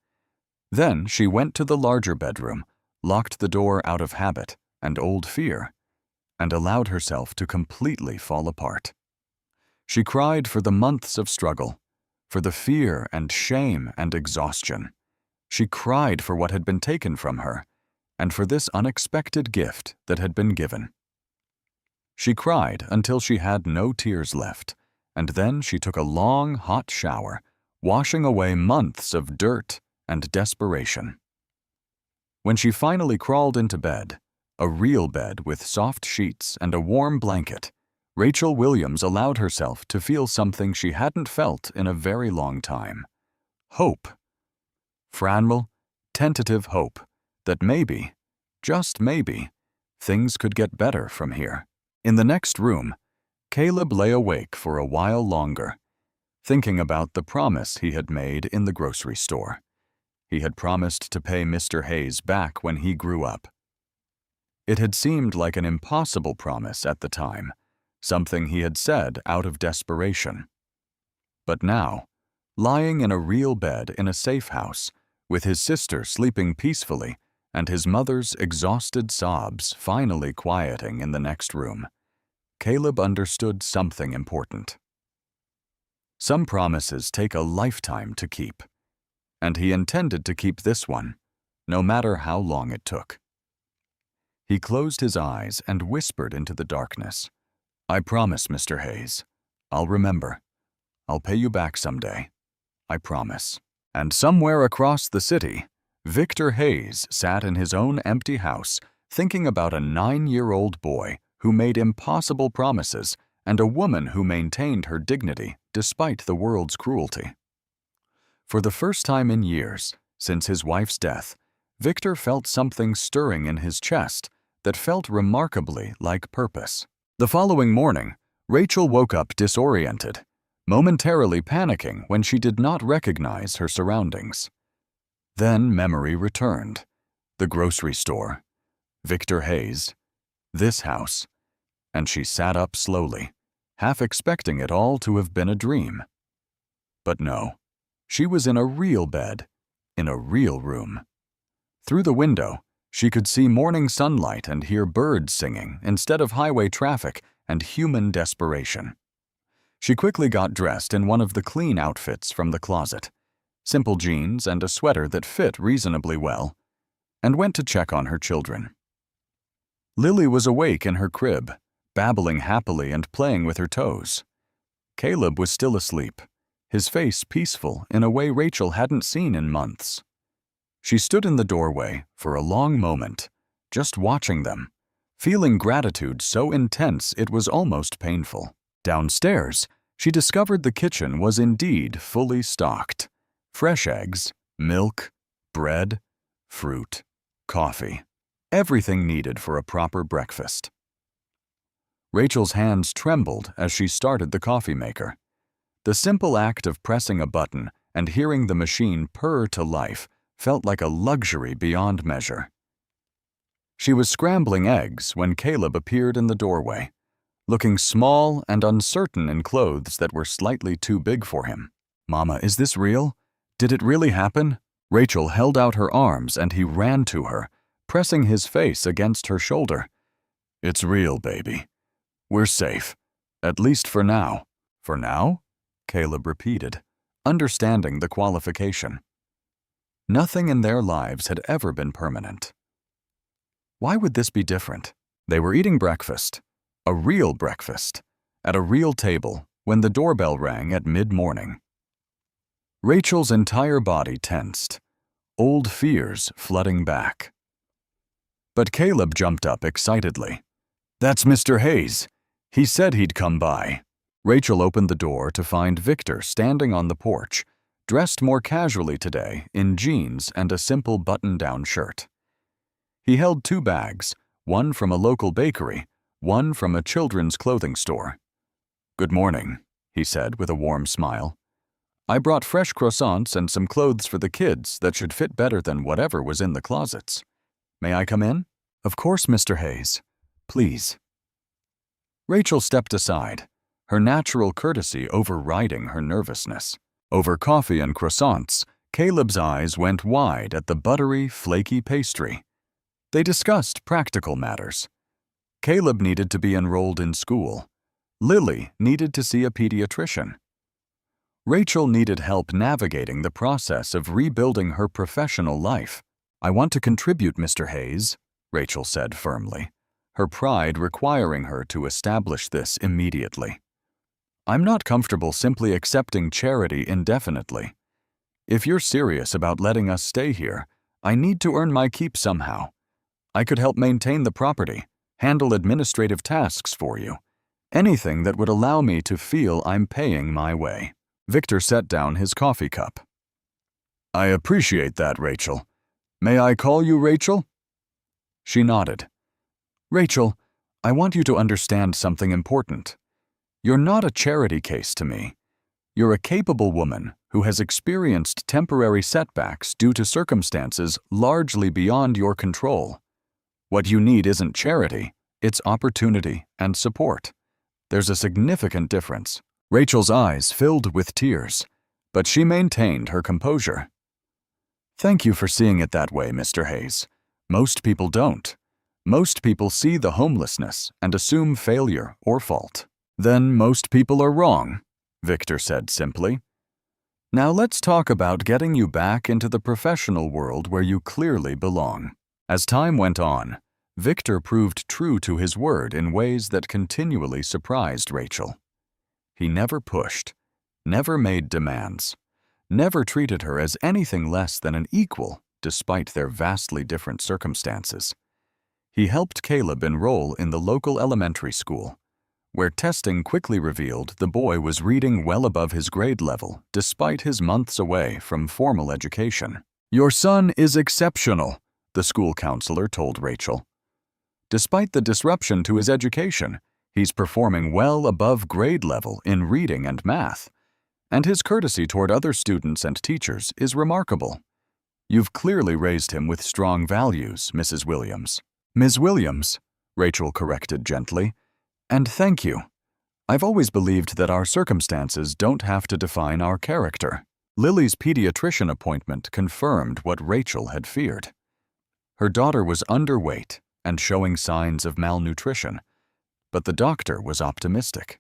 Then she went to the larger bedroom, locked the door out of habit and old fear, and allowed herself to completely fall apart. She cried for the months of struggle, for the fear and shame and exhaustion. She cried for what had been taken from her, and for this unexpected gift that had been given. She cried until she had no tears left, and then she took a long, hot shower, washing away months of dirt and desperation. When she finally crawled into bed, a real bed with soft sheets and a warm blanket, Rachel Williams allowed herself to feel something she hadn't felt in a very long time. Hope. Fragile, tentative hope that maybe, just maybe, things could get better from here. In the next room, Caleb lay awake for a while longer, thinking about the promise he had made in the grocery store. He had promised to pay Mr. Hayes back when he grew up. It had seemed like an impossible promise at the time, something he had said out of desperation. But now, lying in a real bed in a safe house, with his sister sleeping peacefully and his mother's exhausted sobs finally quieting in the next room, Caleb understood something important. Some promises take a lifetime to keep, and he intended to keep this one, no matter how long it took. He closed his eyes and whispered into the darkness, "I promise, Mr. Hayes. I'll remember. I'll pay you back someday. I promise." And somewhere across the city, Victor Hayes sat in his own empty house, thinking about a 9-year-old boy who made impossible promises and a woman who maintained her dignity despite the world's cruelty. For the first time in years, since his wife's death, Victor felt something stirring in his chest that felt remarkably like purpose. The following morning, Rachel woke up disoriented, momentarily panicking when she did not recognize her surroundings. Then memory returned. The grocery store, Victor Hayes, this house, and she sat up slowly, half expecting it all to have been a dream. But no, she was in a real bed, in a real room. Through the window, she could see morning sunlight and hear birds singing instead of highway traffic and human desperation. She quickly got dressed in one of the clean outfits from the closet, simple jeans and a sweater that fit reasonably well, and went to check on her children. Lily was awake in her crib, babbling happily and playing with her toes. Caleb was still asleep, his face peaceful in a way Rachel hadn't seen in months. She stood in the doorway for a long moment, just watching them, feeling gratitude so intense it was almost painful. Downstairs, she discovered the kitchen was indeed fully stocked. Fresh eggs, milk, bread, fruit, coffee, everything needed for a proper breakfast. Rachel's hands trembled as she started the coffee maker. The simple act of pressing a button and hearing the machine purr to life felt like a luxury beyond measure. She was scrambling eggs when Caleb appeared in the doorway, looking small and uncertain in clothes that were slightly too big for him. "Mama, is this real? Did it really happen?" Rachel held out her arms and he ran to her, pressing his face against her shoulder. "It's real, baby. We're safe, at least for now." "For now?" Caleb repeated, understanding the qualification. Nothing in their lives had ever been permanent. Why would this be different? They were eating breakfast, a real breakfast, at a real table when the doorbell rang at mid-morning. Rachel's entire body tensed, old fears flooding back. But Caleb jumped up excitedly. "That's Mr. Hayes. He said he'd come by." Rachel opened the door to find Victor standing on the porch, dressed more casually today in jeans and a simple button-down shirt. He held 2 bags, one from a local bakery, one from a children's clothing store. "Good morning," he said with a warm smile. "I brought fresh croissants and some clothes for the kids that should fit better than whatever was in the closets. May I come in?" "Of course, Mr. Hayes. Please." Rachel stepped aside, her natural courtesy overriding her nervousness. Over coffee and croissants, Caleb's eyes went wide at the buttery, flaky pastry. They discussed practical matters. Caleb needed to be enrolled in school. Lily needed to see a pediatrician. Rachel needed help navigating the process of rebuilding her professional life. "I want to contribute, Mr. Hayes," Rachel said firmly, her pride requiring her to establish this immediately. "I'm not comfortable simply accepting charity indefinitely. If you're serious about letting us stay here, I need to earn my keep somehow. I could help maintain the property, handle administrative tasks for you, anything that would allow me to feel I'm paying my way." Victor set down his coffee cup. "I appreciate that, Rachel. May I call you Rachel?" She nodded. "Rachel, I want you to understand something important. You're not a charity case to me. You're a capable woman who has experienced temporary setbacks due to circumstances largely beyond your control. What you need isn't charity, it's opportunity and support. There's a significant difference." Rachel's eyes filled with tears, but she maintained her composure. "Thank you for seeing it that way, Mr. Hayes. Most people don't. Most people see the homelessness and assume failure or fault." "Then most people are wrong," Victor said simply. "Now let's talk about getting you back into the professional world where you clearly belong." As time went on, Victor proved true to his word in ways that continually surprised Rachel. He never pushed, never made demands, never treated her as anything less than an equal despite their vastly different circumstances. He helped Caleb enroll in the local elementary school, where testing quickly revealed the boy was reading well above his grade level despite his months away from formal education. "Your son is exceptional," the school counselor told Rachel. Despite the disruption to his education, he's performing well above grade level in reading and math, and his courtesy toward other students and teachers is remarkable. You've clearly raised him with strong values, Mrs. Williams. Ms. Williams, Rachel corrected gently, and thank you. I've always believed that our circumstances don't have to define our character. Lily's pediatrician appointment confirmed what Rachel had feared. Her daughter was underweight and showing signs of malnutrition, but the doctor was optimistic.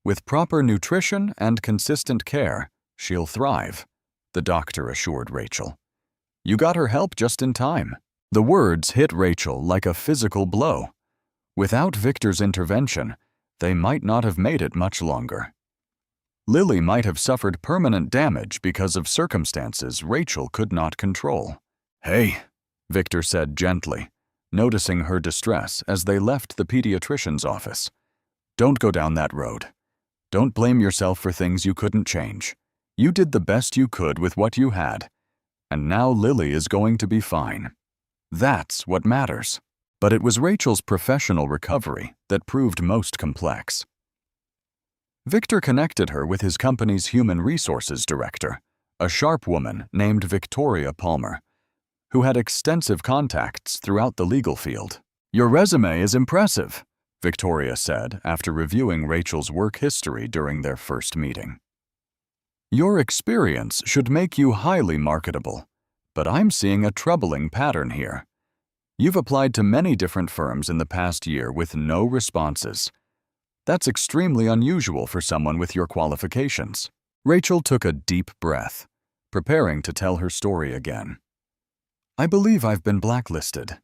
With proper nutrition and consistent care, she'll thrive, the doctor assured Rachel. You got her help just in time. The words hit Rachel like a physical blow. Without Victor's intervention, they might not have made it much longer. Lily might have suffered permanent damage because of circumstances Rachel could not control. Hey, Victor said gently, noticing her distress as they left the pediatrician's office. Don't go down that road. Don't blame yourself for things you couldn't change. You did the best you could with what you had, and now Lily is going to be fine. That's what matters. But it was Rachel's professional recovery that proved most complex. Victor connected her with his company's human resources director, a sharp woman named Victoria Palmer, who had extensive contacts throughout the legal field. Your resume is impressive, Victoria said after reviewing Rachel's work history during their first meeting. Your experience should make you highly marketable, but I'm seeing a troubling pattern here. You've applied to many different firms in the past year with no responses. That's extremely unusual for someone with your qualifications. Rachel took a deep breath, preparing to tell her story again. I believe I've been blacklisted.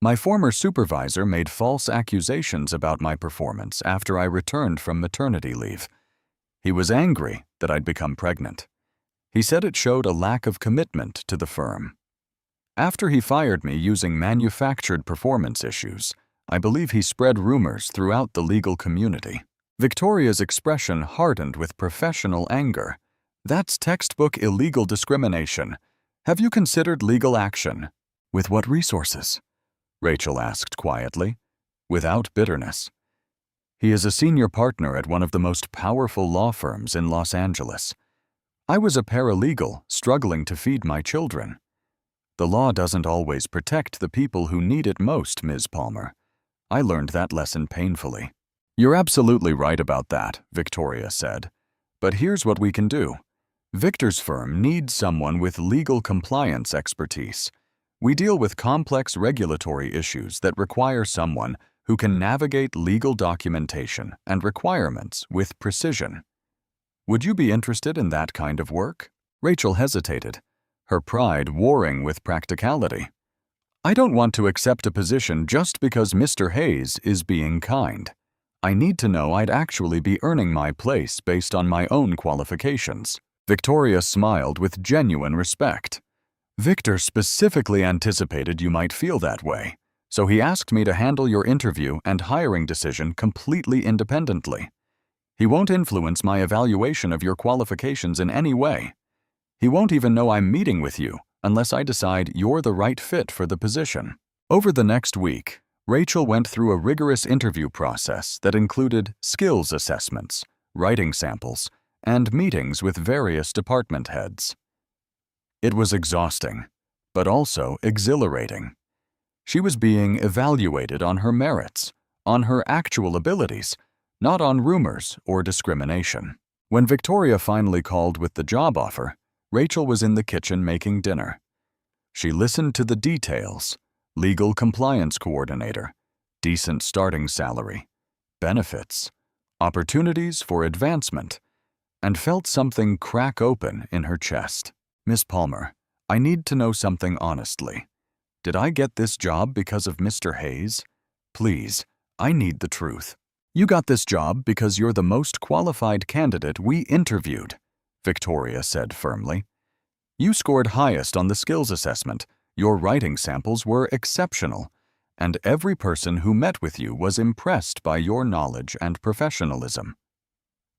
My former supervisor made false accusations about my performance after I returned from maternity leave. He was angry that I'd become pregnant. He said it showed a lack of commitment to the firm. After he fired me using manufactured performance issues, I believe he spread rumors throughout the legal community. Victoria's expression hardened with professional anger. That's textbook illegal discrimination. Have you considered legal action? With what resources? Rachel asked quietly, without bitterness. He is a senior partner at one of the most powerful law firms in Los Angeles. I was a paralegal struggling to feed my children. The law doesn't always protect the people who need it most, Ms. Palmer. I learned that lesson painfully. You're absolutely right about that, Victoria said. But here's what we can do. Victor's firm needs someone with legal compliance expertise. We deal with complex regulatory issues that require someone who can navigate legal documentation and requirements with precision. Would you be interested in that kind of work? Rachel hesitated, her pride warring with practicality. I don't want to accept a position just because Mr. Hayes is being kind. I need to know I'd actually be earning my place based on my own qualifications. Victoria smiled with genuine respect. Victor specifically anticipated you might feel that way, so he asked me to handle your interview and hiring decision completely independently. He won't influence my evaluation of your qualifications in any way. He won't even know I'm meeting with you unless I decide you're the right fit for the position. Over the next week, Rachel went through a rigorous interview process that included skills assessments, writing samples, and meetings with various department heads. It was exhausting, but also exhilarating. She was being evaluated on her merits, on her actual abilities, not on rumors or discrimination. When Victoria finally called with the job offer, Rachel was in the kitchen making dinner. She listened to the details: legal compliance coordinator, decent starting salary, benefits, opportunities for advancement, and felt something crack open in her chest. Miss Palmer, I need to know something honestly. Did I get this job because of Mr. Hayes? Please, I need the truth. You got this job because you're the most qualified candidate we interviewed, Victoria said firmly. You scored highest on the skills assessment, your writing samples were exceptional, and every person who met with you was impressed by your knowledge and professionalism.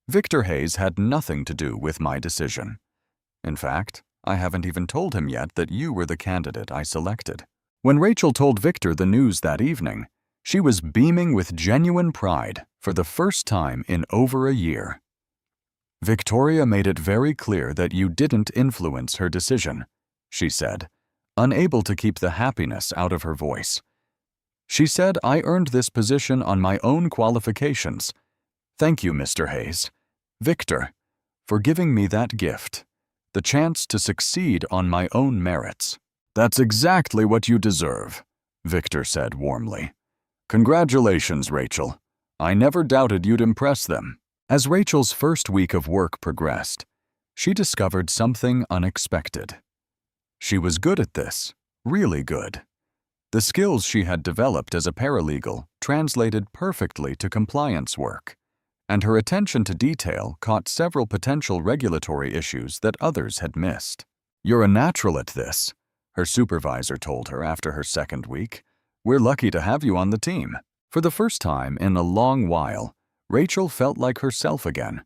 Victor Hayes had nothing to do with my decision. In fact, I haven't even told him yet that you were the candidate I selected. When Rachel told Victor the news that evening, she was beaming with genuine pride for the first time in over a year. "Victoria made it very clear that you didn't influence her decision," she said, unable to keep the happiness out of her voice. "She said I earned this position on my own qualifications. Thank you, Mr. Hayes, Victor, for giving me that gift, the chance to succeed on my own merits." "That's exactly what you deserve," Victor said warmly. "Congratulations, Rachel. I never doubted you'd impress them." As Rachel's first week of work progressed, she discovered something unexpected. She was good at this, really good. The skills she had developed as a paralegal translated perfectly to compliance work, and her attention to detail caught several potential regulatory issues that others had missed. "You're a natural at this," her supervisor told her after her second week. "We're lucky to have you on the team." For the first time in a long while, Rachel felt like herself again.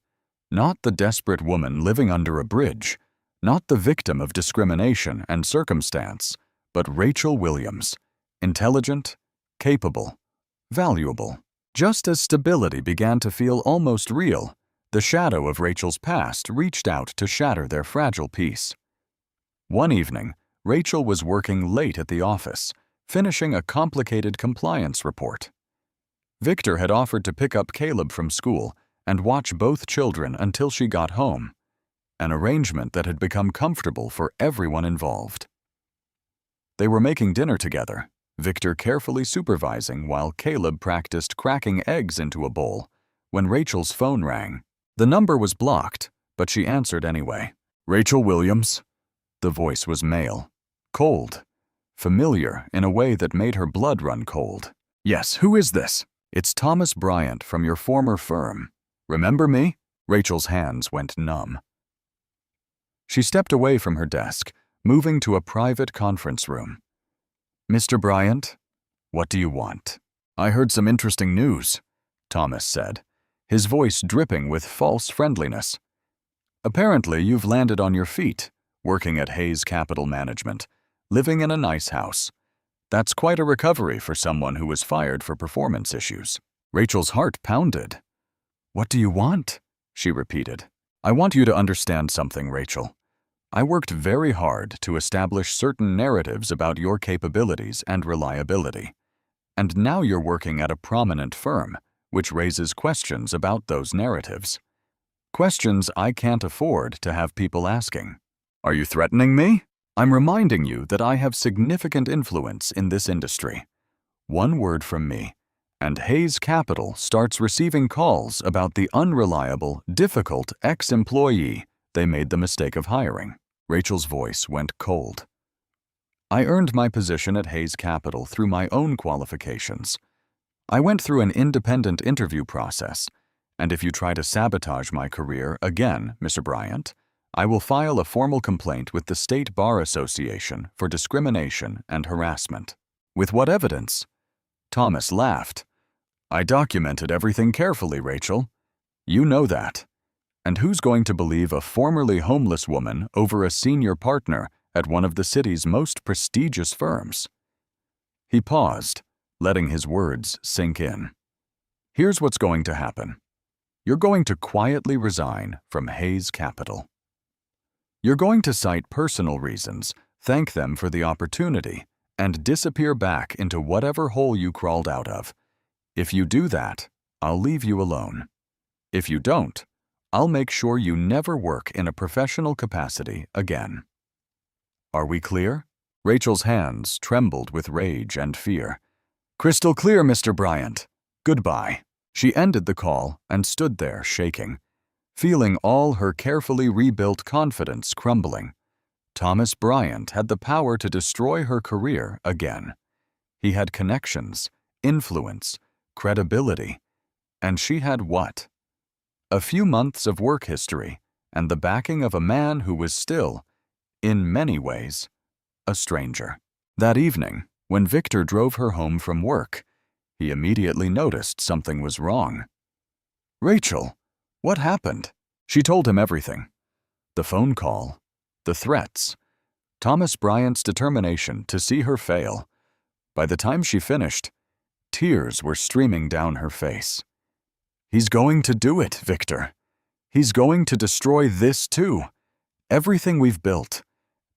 Not the desperate woman living under a bridge, not the victim of discrimination and circumstance, but Rachel Williams, intelligent, capable, valuable. Just as stability began to feel almost real, the shadow of Rachel's past reached out to shatter their fragile peace. One evening, Rachel was working late at the office, finishing a complicated compliance report. Victor had offered to pick up Caleb from school and watch both children until she got home, an arrangement that had become comfortable for everyone involved. They were making dinner together, Victor carefully supervising while Caleb practiced cracking eggs into a bowl, when Rachel's phone rang. The number was blocked, but she answered anyway. "Rachel Williams?" The voice was male, cold, familiar in a way that made her blood run cold. "Yes, who is this?" "It's Thomas Bryant from your former firm. Remember me?" Rachel's hands went numb. She stepped away from her desk, moving to a private conference room. "Mr. Bryant, what do you want?" "I heard some interesting news," Thomas said, his voice dripping with false friendliness. "Apparently you've landed on your feet, working at Hayes Capital Management, living in a nice house. That's quite a recovery for someone who was fired for performance issues." Rachel's heart pounded. "What do you want?" she repeated. "I want you to understand something, Rachel. I worked very hard to establish certain narratives about your capabilities and reliability. And now you're working at a prominent firm, which raises questions about those narratives. Questions I can't afford to have people asking. Are you threatening me? I'm reminding you that I have significant influence in this industry. One word from me, and Hayes Capital starts receiving calls about the unreliable, difficult ex-employee they made the mistake of hiring." Rachel's voice went cold. "I earned my position at Hayes Capital through my own qualifications. I went through an independent interview process, and if you try to sabotage my career again, Mr. Bryant, I will file a formal complaint with the State Bar Association for discrimination and harassment." "With what evidence?" Thomas laughed. "I documented everything carefully, Rachel. You know that. And who's going to believe a formerly homeless woman over a senior partner at one of the city's most prestigious firms?" He paused, letting his words sink in. "Here's what's going to happen. You're going to quietly resign from Hayes Capital. You're going to cite personal reasons, thank them for the opportunity, and disappear back into whatever hole you crawled out of. If you do that, I'll leave you alone. If you don't, I'll make sure you never work in a professional capacity again. Are we clear?" Rachel's hands trembled with rage and fear. "Crystal clear, Mr. Bryant. Goodbye." She ended the call and stood there shaking, feeling all her carefully rebuilt confidence crumbling. Thomas Bryant had the power to destroy her career again. He had connections, influence, credibility, and she had what? A few months of work history and the backing of a man who was still, in many ways, a stranger. That evening, when Victor drove her home from work, he immediately noticed something was wrong. "Rachel, what happened?" She told him everything. The phone call, the threats, Thomas Bryant's determination to see her fail, By the time she finished, tears were streaming down her face. "He's going to do it, Victor. He's going to destroy this too. Everything we've built,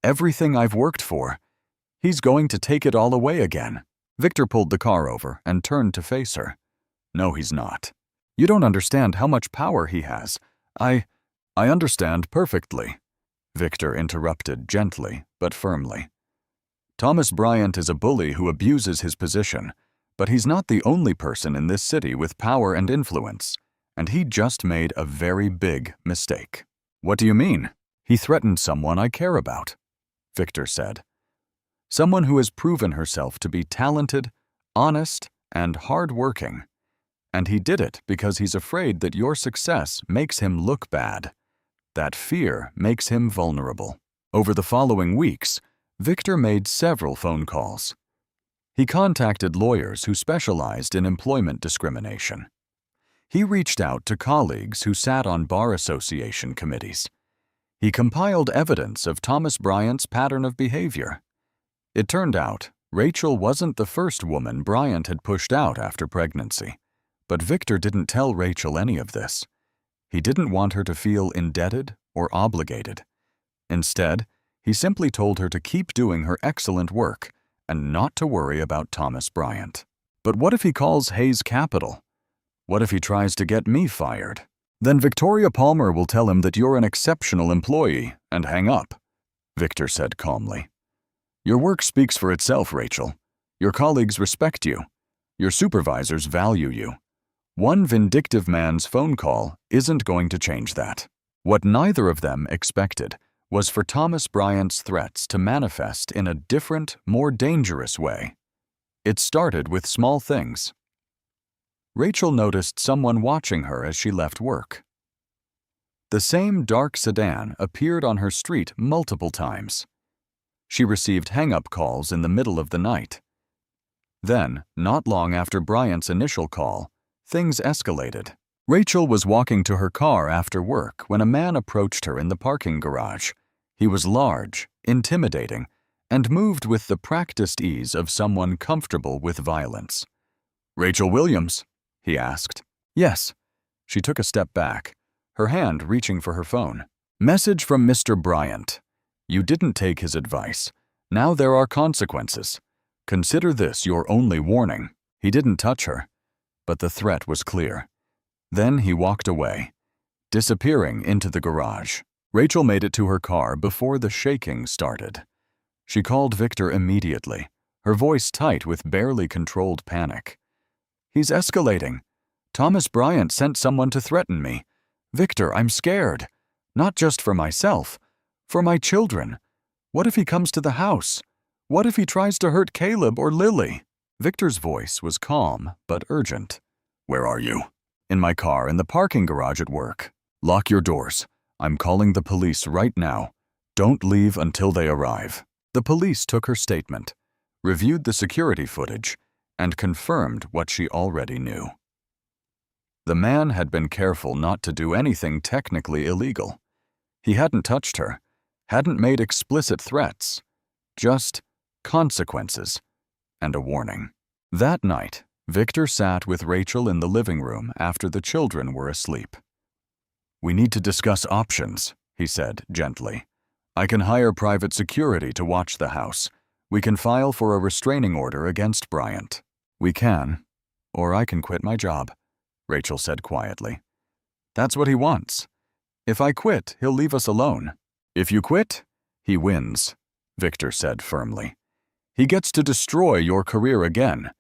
everything I've worked for. He's going to take it all away again." Victor pulled the car over and turned to face her. "No, he's not. You don't understand how much power he has. I understand perfectly," Victor interrupted gently but firmly. "Thomas Bryant is a bully who abuses his position, but he's not the only person in this city with power and influence, and he just made a very big mistake." "What do you mean?" "He threatened someone I care about," Victor said. "Someone who has proven herself to be talented, honest, and hard-working. And he did it because he's afraid that your success makes him look bad. That fear makes him vulnerable." Over the following weeks, Victor made several phone calls. He contacted lawyers who specialized in employment discrimination. He reached out to colleagues who sat on bar association committees. He compiled evidence of Thomas Bryant's pattern of behavior. It turned out Rachel wasn't the first woman Bryant had pushed out after pregnancy, but Victor didn't tell Rachel any of this. He didn't want her to feel indebted or obligated. Instead, he simply told her to keep doing her excellent work and not to worry about Thomas Bryant. "But what if he calls Hayes Capital? What if he tries to get me fired? Then Victoria Palmer will tell him that you're an exceptional employee and hang up," Victor said calmly. "Your work speaks for itself, Rachel. Your colleagues respect you. Your supervisors value you. One vindictive man's phone call isn't going to change that." What neither of them expected was for Thomas Bryant's threats to manifest in a different, more dangerous way. It started with small things. Rachel noticed someone watching her as she left work. The same dark sedan appeared on her street multiple times. She received hang-up calls in the middle of the night. Then, not long after Bryant's initial call, things escalated. Rachel was walking to her car after work when a man approached her in the parking garage. He was large, intimidating, and moved with the practiced ease of someone comfortable with violence. "Rachel Williams?" he asked. "Yes." She took a step back, her hand reaching for her phone. "Message from Mr. Bryant. You didn't take his advice. Now there are consequences. Consider this your only warning." He didn't touch her, but the threat was clear. Then he walked away, disappearing into the garage. Rachel made it to her car before the shaking started. She called Victor immediately, her voice tight with barely controlled panic. "He's escalating. Thomas Bryant sent someone to threaten me. Victor, I'm scared. Not just for myself, for my children. What if he comes to the house? What if he tries to hurt Caleb or Lily?" Victor's voice was calm but urgent. "Where are you?" "In my car in the parking garage at work." "Lock your doors. I'm calling the police right now. Don't leave until they arrive." The police took her statement, reviewed the security footage, and confirmed what she already knew. The man had been careful not to do anything technically illegal. He hadn't touched her, hadn't made explicit threats, just consequences and a warning. That night, Victor sat with Rachel in the living room after the children were asleep. "We need to discuss options," he said gently. "I can hire private security to watch the house. We can file for a restraining order against Bryant." "We can, or I can quit my job," Rachel said quietly. "That's what he wants. If I quit, he'll leave us alone." "If you quit, he wins," Victor said firmly. "He gets to destroy your career again,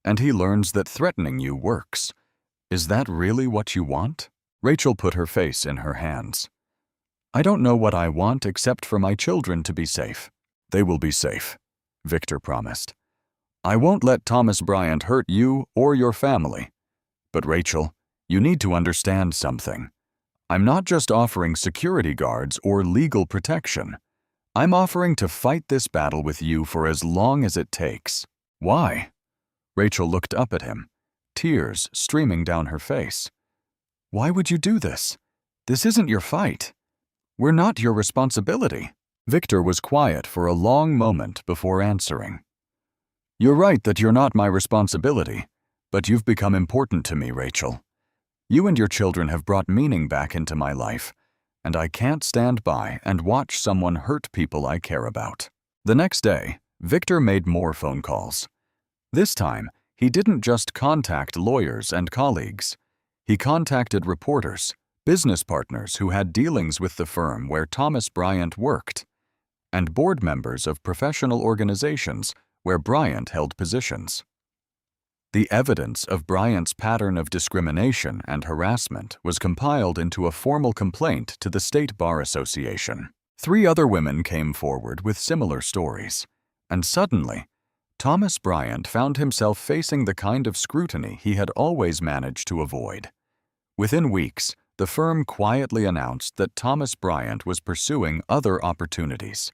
and he learns that threatening you works. Is that really what you want?" Rachel put her face in her hands. "I don't know what I want except for my children to be safe." "They will be safe," Victor promised. "I won't let Thomas Bryant hurt you or your family. But Rachel, you need to understand something. I'm not just offering security guards or legal protection. I'm offering to fight this battle with you for as long as it takes." "Why?" Rachel looked up at him, tears streaming down her face. "Why would you do this? This isn't your fight. We're not your responsibility." Victor was quiet for a long moment before answering. You're right that you're not my responsibility, but you've become important to me, Rachel. You and your children have brought meaning back into my life, and I can't stand by and watch someone hurt people I care about." The next day, Victor made more phone calls. This time, he didn't just contact lawyers and colleagues. He contacted reporters, business partners who had dealings with the firm where Thomas Bryant worked, and board members of professional organizations where Bryant held positions. The evidence of Bryant's pattern of discrimination and harassment was compiled into a formal complaint to the State Bar Association. 3 other women came forward with similar stories, and suddenly, Thomas Bryant found himself facing the kind of scrutiny he had always managed to avoid. Within weeks, the firm quietly announced that Thomas Bryant was pursuing other opportunities.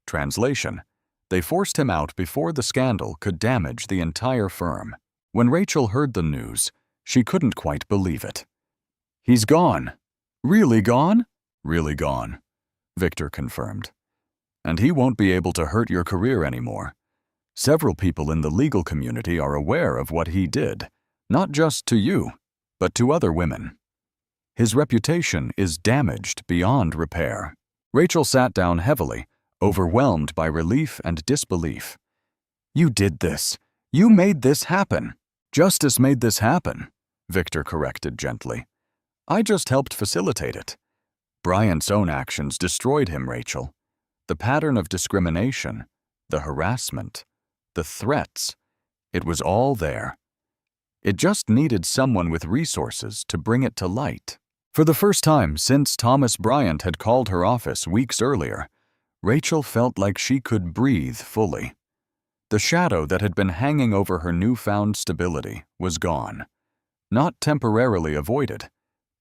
Translation: they forced him out before the scandal could damage the entire firm. When Rachel heard the news, she couldn't quite believe it. "He's gone." "Really gone?" "Really gone," Victor confirmed. "And he won't be able to hurt your career anymore. Several people in the legal community are aware of what he did, not just to you, but to other women. His reputation is damaged beyond repair." Rachel sat down heavily, overwhelmed by relief and disbelief. "You did this. You made this happen." "Justice made this happen," Victor corrected gently. "I just helped facilitate it. Bryant's own actions destroyed him, Rachel. The pattern of discrimination, the harassment, the threats, it was all there. It just needed someone with resources to bring it to light." For the first time since Thomas Bryant had called her office weeks earlier, Rachel felt like she could breathe fully. The shadow that had been hanging over her newfound stability was gone. Not temporarily avoided,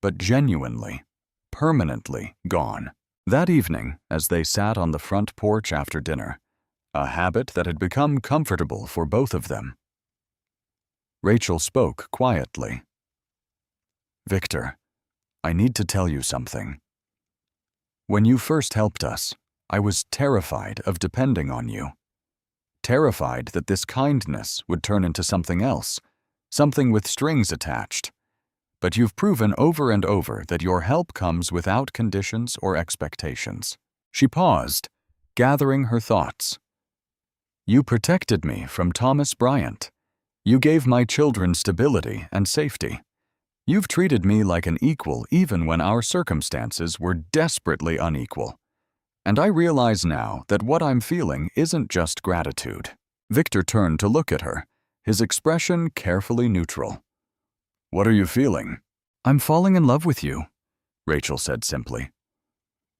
but genuinely, permanently gone. That evening, as they sat on the front porch after dinner, a habit that had become comfortable for both of them, Rachel spoke quietly. "Victor, I need to tell you something. When you first helped us, I was terrified of depending on you. Terrified that this kindness would turn into something else, something with strings attached. But you've proven over and over that your help comes without conditions or expectations." She paused, gathering her thoughts. "You protected me from Thomas Bryant. You gave my children stability and safety. You've treated me like an equal even when our circumstances were desperately unequal. And I realize now that what I'm feeling isn't just gratitude." Victor turned to look at her, his expression carefully neutral. "What are you feeling?" "I'm falling in love with you," Rachel said simply.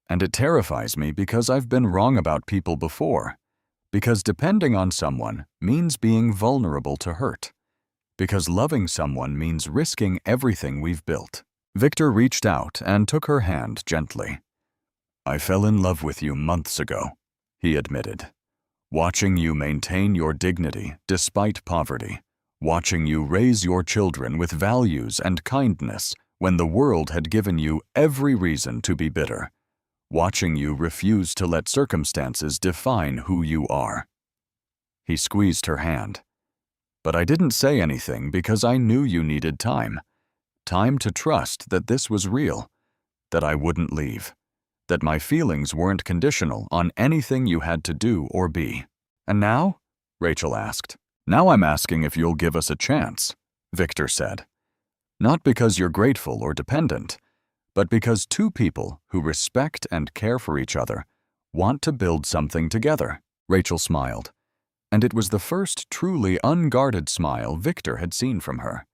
"And it terrifies me because I've been wrong about people before. Because depending on someone means being vulnerable to hurt. Because loving someone means risking everything we've built." Victor reached out and took her hand gently. "I fell in love with you months ago," he admitted. "Watching you maintain your dignity despite poverty. Watching you raise your children with values and kindness when the world had given you every reason to be bitter. Watching you refuse to let circumstances define who you are." He squeezed her hand. "But I didn't say anything because I knew you needed time. Time to trust that this was real, that I wouldn't leave, that my feelings weren't conditional on anything you had to do or be." "And now?" Rachel asked. "Now I'm asking if you'll give us a chance," Victor said. "Not because you're grateful or dependent, but because two people who respect and care for each other want to build something together." Rachel smiled, and it was the first truly unguarded smile Victor had seen from her.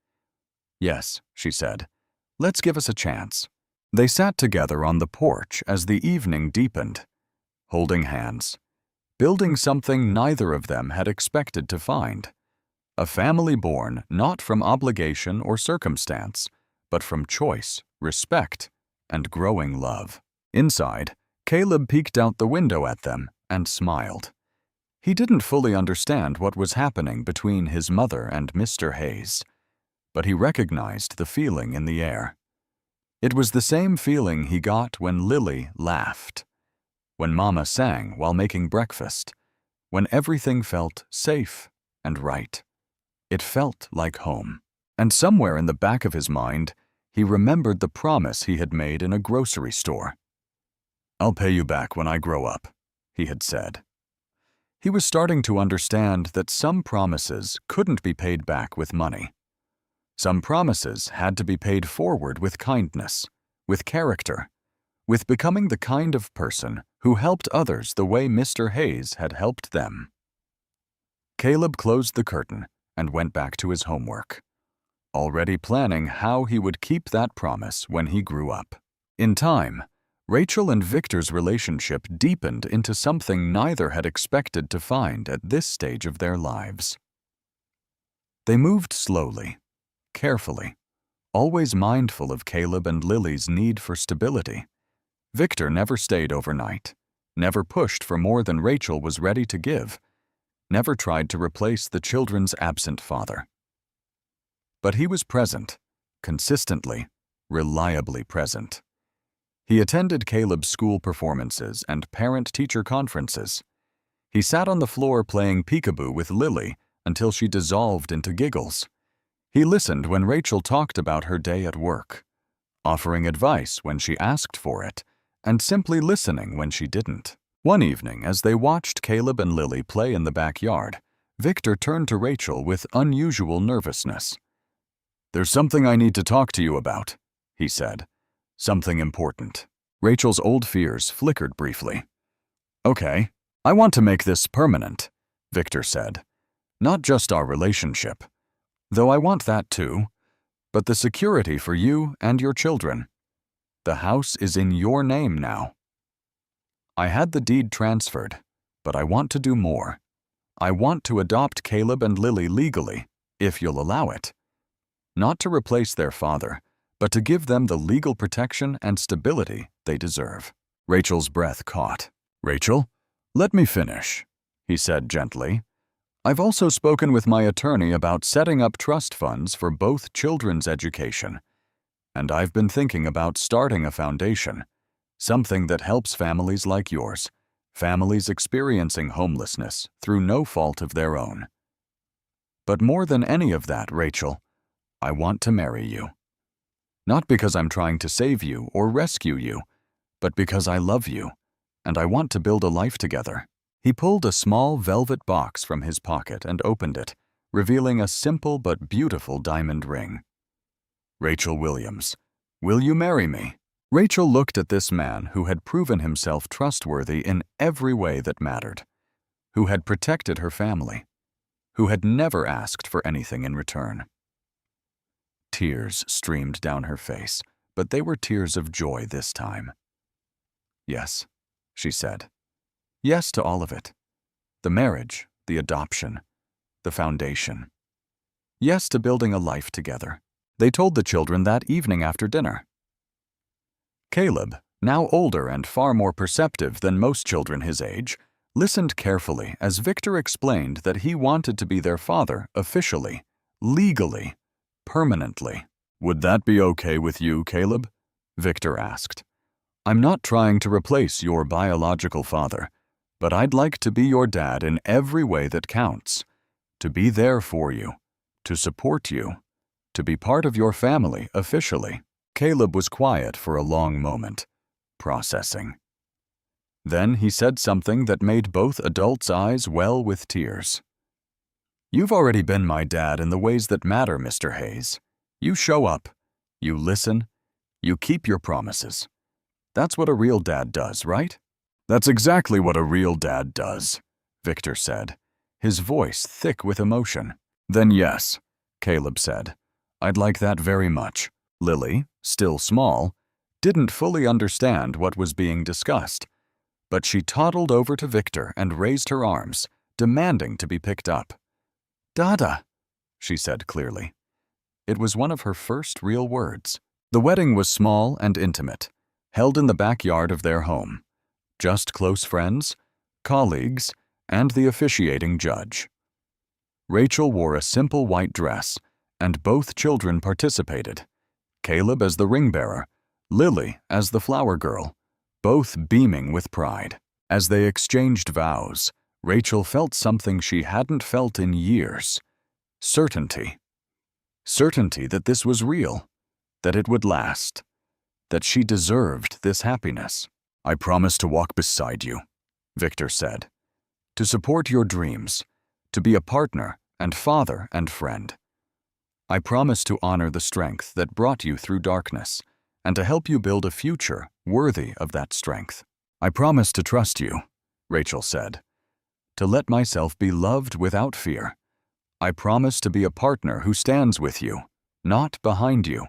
"Yes," she said, "let's give us a chance." They sat together on the porch as the evening deepened, holding hands, building something neither of them had expected to find. A family born not from obligation or circumstance, but from choice, respect, and growing love. Inside, Caleb peeked out the window at them and smiled. He didn't fully understand what was happening between his mother and Mr. Hayes, but he recognized the feeling in the air. It was the same feeling he got when Lily laughed, when Mama sang while making breakfast, when everything felt safe and right. It felt like home. And somewhere in the back of his mind, he remembered the promise he had made in a grocery store. "I'll pay you back when I grow up," he had said. He was starting to understand that some promises couldn't be paid back with money. Some promises had to be paid forward with kindness, with character, with becoming the kind of person who helped others the way Mr. Hayes had helped them. Caleb closed the curtain and went back to his homework, already planning how he would keep that promise when he grew up. In time, Rachel and Victor's relationship deepened into something neither had expected to find at this stage of their lives. They moved slowly, carefully, always mindful of Caleb and Lily's need for stability. Victor never stayed overnight, never pushed for more than Rachel was ready to give, never tried to replace the children's absent father. But he was present, consistently, reliably present. He attended Caleb's school performances and parent-teacher conferences. He sat on the floor playing peekaboo with Lily until she dissolved into giggles. He listened when Rachel talked about her day at work, offering advice when she asked for it, and simply listening when she didn't. One evening, as they watched Caleb and Lily play in the backyard, Victor turned to Rachel with unusual nervousness. "There's something I need to talk to you about," he said. "Something important." Rachel's old fears flickered briefly. "Okay, I want to make this permanent," Victor said. "Not just our relationship, though I want that too, but the security for you and your children. The house is in your name now. I had the deed transferred, but I want to do more. I want to adopt Caleb and Lily legally, if you'll allow it. Not to replace their father, but to give them the legal protection and stability they deserve." Rachel's breath caught. "Rachel, let me finish," he said gently. "I've also spoken with my attorney about setting up trust funds for both children's education. And I've been thinking about starting a foundation, something that helps families like yours, families experiencing homelessness through no fault of their own. But more than any of that, Rachel, I want to marry you. Not because I'm trying to save you or rescue you, but because I love you, and I want to build a life together." He pulled a small velvet box from his pocket and opened it, revealing a simple but beautiful diamond ring. "Rachel Williams, will you marry me?" Rachel looked at this man who had proven himself trustworthy in every way that mattered, who had protected her family, who had never asked for anything in return. Tears streamed down her face, but they were tears of joy this time. "Yes," she said. "Yes to all of it. The marriage, the adoption, the foundation. Yes to building a life together." They told the children that evening after dinner. Caleb, now older and far more perceptive than most children his age, listened carefully as Victor explained that he wanted to be their father officially, legally, permanently. "Would that be okay with you, Caleb?" Victor asked. "I'm not trying to replace your biological father, but I'd like to be your dad in every way that counts, to be there for you, to support you, to be part of your family officially." Caleb was quiet for a long moment, processing. Then he said something that made both adults' eyes well with tears. "You've already been my dad in the ways that matter, Mr. Hayes. You show up, you listen, you keep your promises. That's what a real dad does, right?" "That's exactly what a real dad does," Victor said, his voice thick with emotion. "Then yes," Caleb said. "I'd like that very much." Lily, still small, didn't fully understand what was being discussed, but she toddled over to Victor and raised her arms, demanding to be picked up. "Dada," she said clearly. It was one of her first real words. The wedding was small and intimate, held in the backyard of their home. Just close friends, colleagues, and the officiating judge. Rachel wore a simple white dress, and both children participated. Caleb as the ring bearer, Lily as the flower girl, both beaming with pride. As they exchanged vows, Rachel felt something she hadn't felt in years. Certainty. Certainty that this was real, that it would last, that she deserved this happiness. "I promise to walk beside you," Victor said, "to support your dreams, to be a partner and father and friend. I promise to honor the strength that brought you through darkness and to help you build a future worthy of that strength. I promise to trust you," Rachel said, "to let myself be loved without fear. I promise to be a partner who stands with you, not behind you.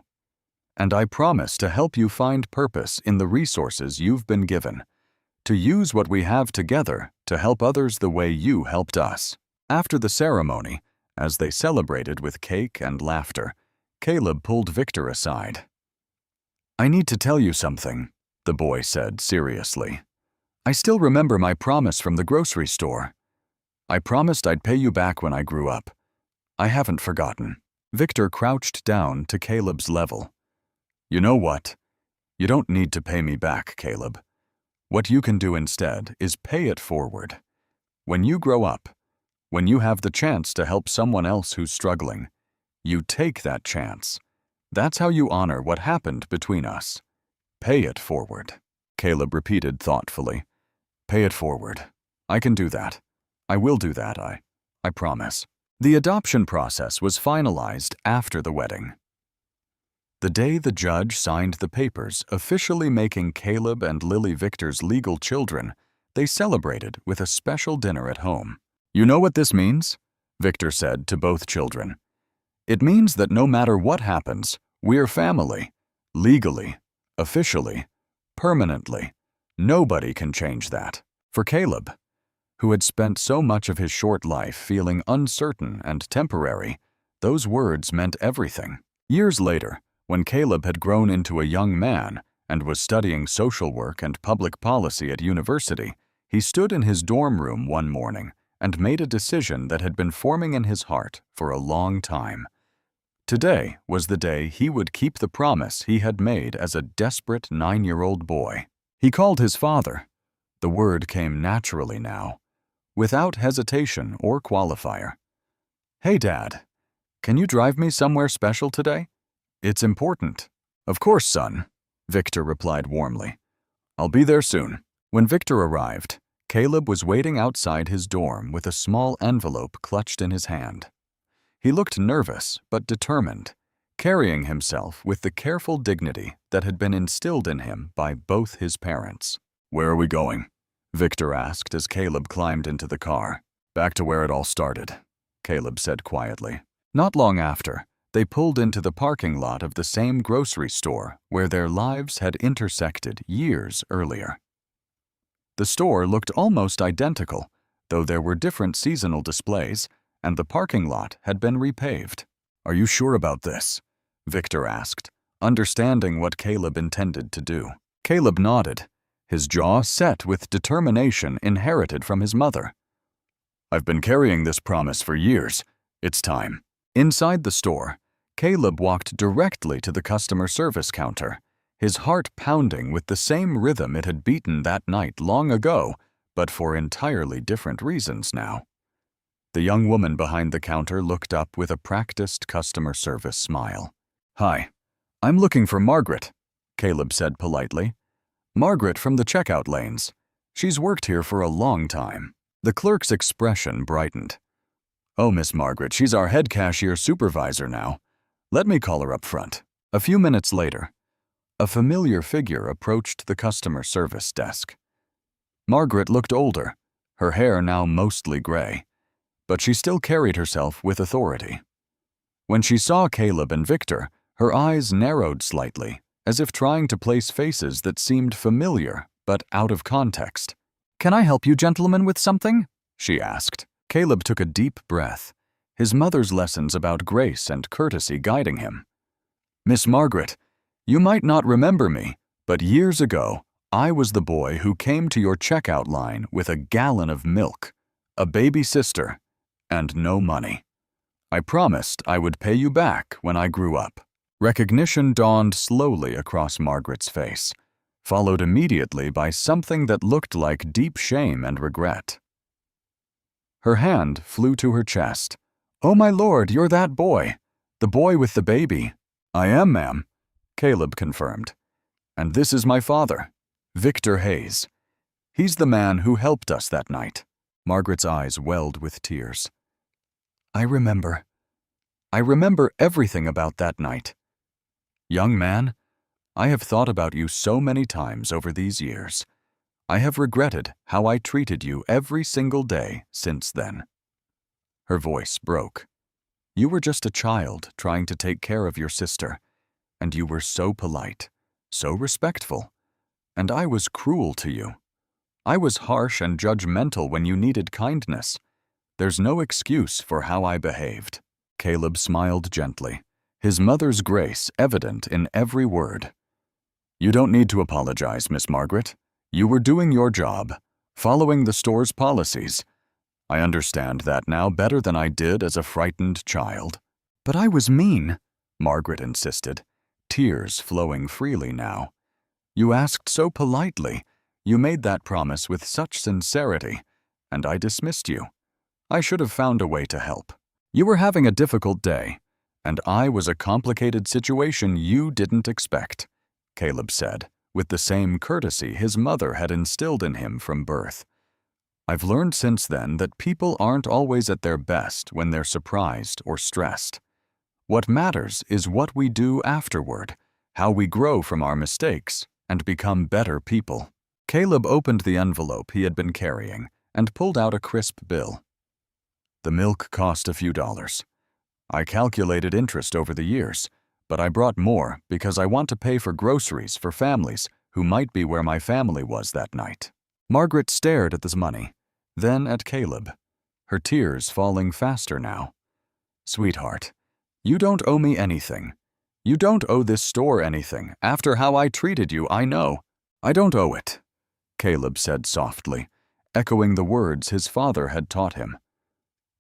And I promise to help you find purpose in the resources you've been given, to use what we have together to help others the way you helped us." After the ceremony, as they celebrated with cake and laughter, Caleb pulled Victor aside. "I need to tell you something," the boy said seriously. "I still remember my promise from the grocery store. I promised I'd pay you back when I grew up. I haven't forgotten." Victor crouched down to Caleb's level. "You know what? You don't need to pay me back, Caleb. What you can do instead is pay it forward. When you grow up, when you have the chance to help someone else who's struggling, you take that chance. That's how you honor what happened between us. Pay it forward." Caleb repeated thoughtfully. "Pay it forward. I can do that. I will do that, I promise." The adoption process was finalized after the wedding. The day the judge signed the papers officially making Caleb and Lily Victor's legal children, they celebrated with a special dinner at home. "You know what this means?" Victor said to both children. "It means that no matter what happens, we're family. Legally, officially, permanently. Nobody can change that." For Caleb, who had spent so much of his short life feeling uncertain and temporary, those words meant everything. Years later, when Caleb had grown into a young man and was studying social work and public policy at university, he stood in his dorm room one morning and made a decision that had been forming in his heart for a long time. Today was the day he would keep the promise he had made as a desperate 9-year-old boy. He called his father. The word came naturally now, without hesitation or qualifier. "Hey, Dad, can you drive me somewhere special today? It's important." "Of course, son," Victor replied warmly. "I'll be there soon." When Victor arrived, Caleb was waiting outside his dorm with a small envelope clutched in his hand. He looked nervous but determined, carrying himself with the careful dignity that had been instilled in him by both his parents. "Where are we going?" Victor asked as Caleb climbed into the car. "Back to where it all started," Caleb said quietly. Not long after, they pulled into the parking lot of the same grocery store where their lives had intersected years earlier. The store looked almost identical, though there were different seasonal displays, and the parking lot had been repaved. "Are you sure about this?" Victor asked, understanding what Caleb intended to do. Caleb nodded, his jaw set with determination inherited from his mother. "I've been carrying this promise for years. It's time." Inside the store, Caleb walked directly to the customer service counter, his heart pounding with the same rhythm it had beaten that night long ago, but for entirely different reasons now. The young woman behind the counter looked up with a practiced customer service smile. "Hi, I'm looking for Margaret," Caleb said politely. "Margaret from the checkout lanes. She's worked here for a long time." The clerk's expression brightened. "Oh, Miss Margaret, she's our head cashier supervisor now. Let me call her up front." A few minutes later, a familiar figure approached the customer service desk. Margaret looked older, her hair now mostly gray, but she still carried herself with authority. When she saw Caleb and Victor, her eyes narrowed slightly, as if trying to place faces that seemed familiar but out of context. "Can I help you gentlemen with something?" she asked. Caleb took a deep breath, his mother's lessons about grace and courtesy guiding him. "Miss Margaret, you might not remember me, but years ago, I was the boy who came to your checkout line with a gallon of milk, a baby sister, and no money. I promised I would pay you back when I grew up." Recognition dawned slowly across Margaret's face, followed immediately by something that looked like deep shame and regret. Her hand flew to her chest. "Oh, my lord, you're that boy. The boy with the baby." "I am, ma'am," Caleb confirmed. "And this is my father, Victor Hayes. He's the man who helped us that night." Margaret's eyes welled with tears. I remember everything about that night. Young man, I have thought about you so many times over these years. I have regretted how I treated you every single day since then." Her voice broke. "You were just a child trying to take care of your sister, and you were so polite, so respectful, and I was cruel to you. I was harsh and judgmental when you needed kindness. There's no excuse for how I behaved." Caleb smiled gently, his mother's grace evident in every word. "You don't need to apologize, Miss Margaret. You were doing your job, following the store's policies. I understand that now better than I did as a frightened child." "But I was mean," Margaret insisted, tears flowing freely now. "You asked so politely. You made that promise with such sincerity, and I dismissed you. I should have found a way to help. You were having a difficult day, and I was a complicated situation you didn't expect," Caleb said, with the same courtesy his mother had instilled in him from birth. "I've learned since then that people aren't always at their best when they're surprised or stressed. What matters is what we do afterward, how we grow from our mistakes and become better people." Caleb opened the envelope he had been carrying and pulled out a crisp bill. "The milk cost a few dollars. I calculated interest over the years, but I brought more because I want to pay for groceries for families who might be where my family was that night." Margaret stared at this money, then at Caleb, her tears falling faster now. "Sweetheart, you don't owe me anything. You don't owe this store anything. After how I treated you, I know. I don't owe it," Caleb said softly, echoing the words his father had taught him.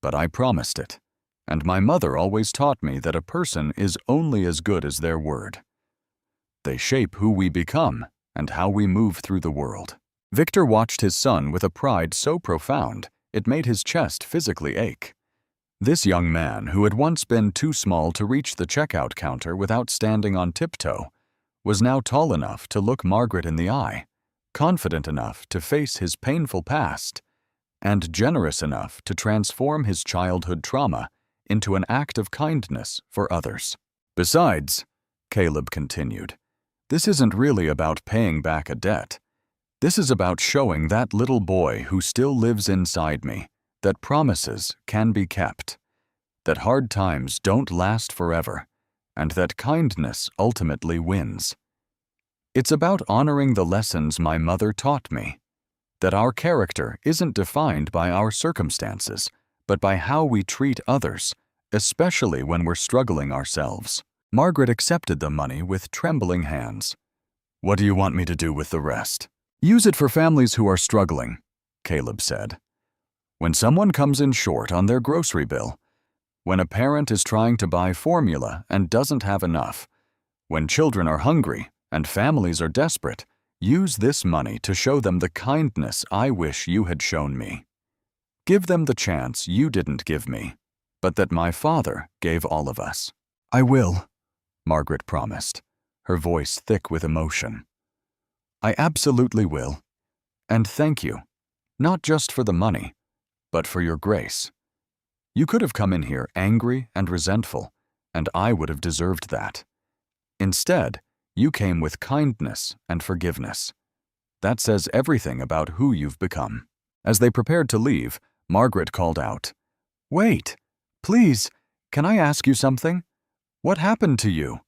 "But I promised it, and my mother always taught me that a person is only as good as their word. They shape who we become and how we move through the world." Victor watched his son with a pride so profound it made his chest physically ache. This young man, who had once been too small to reach the checkout counter without standing on tiptoe, was now tall enough to look Margaret in the eye, confident enough to face his painful past, and generous enough to transform his childhood trauma into an act of kindness for others. "Besides," Caleb continued, "this isn't really about paying back a debt. This is about showing that little boy who still lives inside me that promises can be kept, that hard times don't last forever, and that kindness ultimately wins. It's about honoring the lessons my mother taught me, that our character isn't defined by our circumstances, but by how we treat others, especially when we're struggling ourselves." Margaret accepted the money with trembling hands. "What do you want me to do with the rest?" "Use it for families who are struggling," Caleb said. "When someone comes in short on their grocery bill, when a parent is trying to buy formula and doesn't have enough, when children are hungry and families are desperate, use this money to show them the kindness I wish you had shown me. Give them the chance you didn't give me, but that my father gave all of us." "I will," Margaret promised, her voice thick with emotion. "I absolutely will. And thank you, not just for the money, but for your grace. You could have come in here angry and resentful, and I would have deserved that. Instead, you came with kindness and forgiveness. That says everything about who you've become." As they prepared to leave, Margaret called out, "Wait, please, can I ask you something? What happened to you?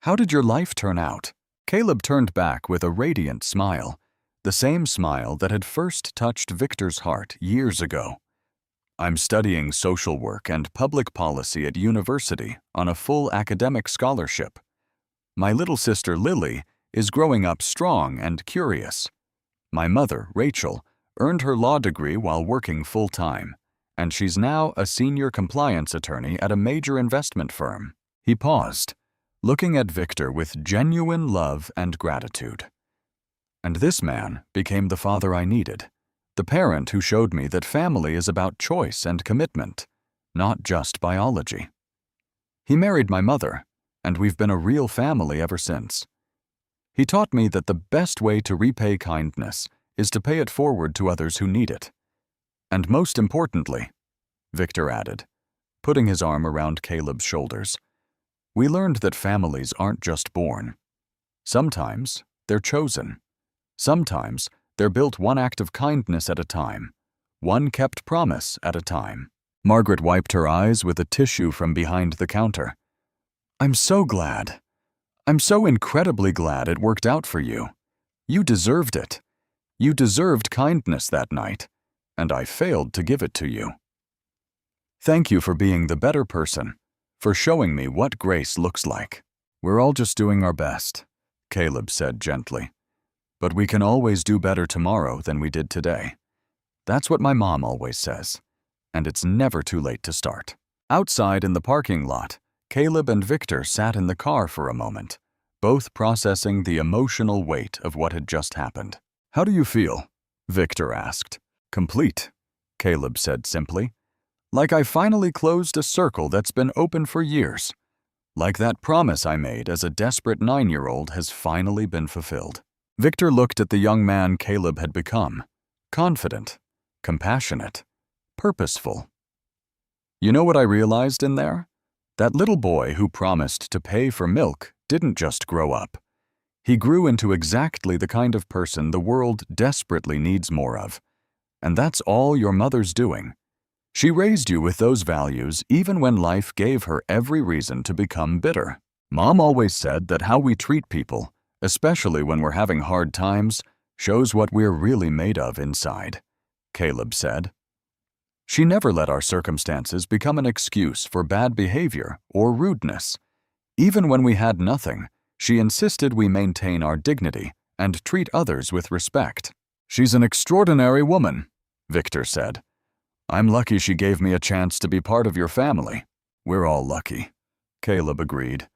How did your life turn out?" Caleb turned back with a radiant smile, the same smile that had first touched Victor's heart years ago. "I'm studying social work and public policy at university on a full academic scholarship. My little sister Lily is growing up strong and curious. My mother, Rachel, earned her law degree while working full-time, and she's now a senior compliance attorney at a major investment firm." He paused, looking at Victor with genuine love and gratitude. "And this man became the father I needed, The parent who showed me that family is about choice and commitment, not just biology. He married my mother, and we've been a real family ever since. He taught me that the best way to repay kindness is to pay it forward to others who need it. And most importantly, Victor added, putting his arm around Caleb's shoulders, we learned that families aren't just born. Sometimes they're chosen. Sometimes they're built one act of kindness at a time, one kept promise at a time. Margaret wiped her eyes with a tissue from behind the counter. I'm so glad. I'm so incredibly glad it worked out for you. You deserved it. You deserved kindness that night, and I failed to give it to you. Thank you for being the better person, for showing me what grace looks like. We're all just doing our best, Caleb said gently. But we can always do better tomorrow than we did today. That's what my mom always says, and it's never too late to start. Outside in the parking lot, Caleb and Victor sat in the car for a moment, both processing the emotional weight of what had just happened. How do you feel? Victor asked. Complete, Caleb said simply. Like I finally closed a circle that's been open for years. Like that promise I made as a desperate 9-year-old has finally been fulfilled. Victor looked at the young man Caleb had become, confident, compassionate, purposeful. You know what I realized in there? That little boy who promised to pay for milk didn't just grow up. He grew into exactly the kind of person the world desperately needs more of. And that's all your mother's doing. She raised you with those values even when life gave her every reason to become bitter. Mom always said that how we treat people, especially when we're having hard times, shows what we're really made of inside, Caleb said. She never let our circumstances become an excuse for bad behavior or rudeness. Even when we had nothing, she insisted we maintain our dignity and treat others with respect. She's an extraordinary woman, Victor said. I'm lucky she gave me a chance to be part of your family. We're all lucky, Caleb agreed.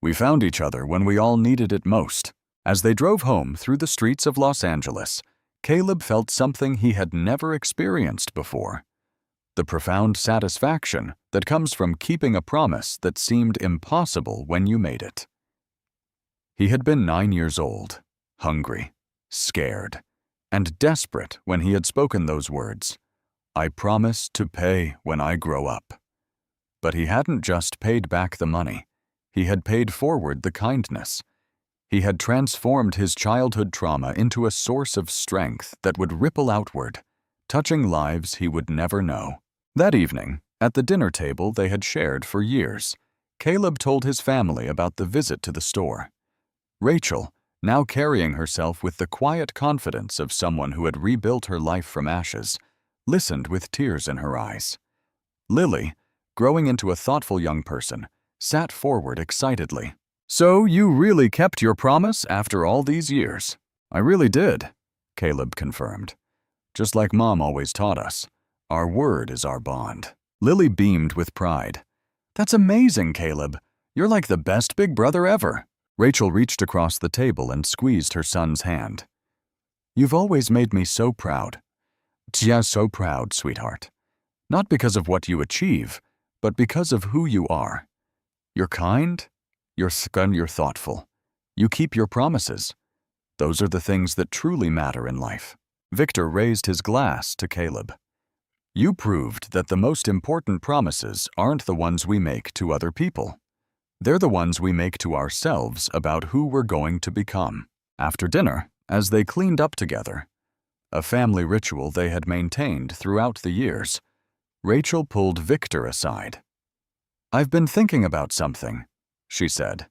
We found each other when we all needed it most. As they drove home through the streets of Los Angeles, Caleb felt something he had never experienced before. The profound satisfaction that comes from keeping a promise that seemed impossible when you made it. He had been 9 years old, hungry, scared, and desperate when he had spoken those words. I promise to pay when I grow up. But he hadn't just paid back the money. He had paid forward the kindness. He had transformed his childhood trauma into a source of strength that would ripple outward, touching lives he would never know. That evening, at the dinner table they had shared for years, Caleb told his family about the visit to the store. Rachel, now carrying herself with the quiet confidence of someone who had rebuilt her life from ashes, listened with tears in her eyes. Lily, growing into a thoughtful young person, sat forward excitedly. So you really kept your promise after all these years? I really did, Caleb confirmed. Just like Mom always taught us, our word is our bond. Lily beamed with pride. That's amazing, Caleb. You're like the best big brother ever. Rachel reached across the table and squeezed her son's hand. You've always made me so proud. Yeah, so proud, sweetheart. Not because of what you achieve, but because of who you are. You're kind, you're thoughtful. You keep your promises. Those are the things that truly matter in life. Victor raised his glass to Caleb. You proved that the most important promises aren't the ones we make to other people. They're the ones we make to ourselves about who we're going to become. After dinner, as they cleaned up together, a family ritual they had maintained throughout the years, Rachel pulled Victor aside. I've been thinking about something, she said.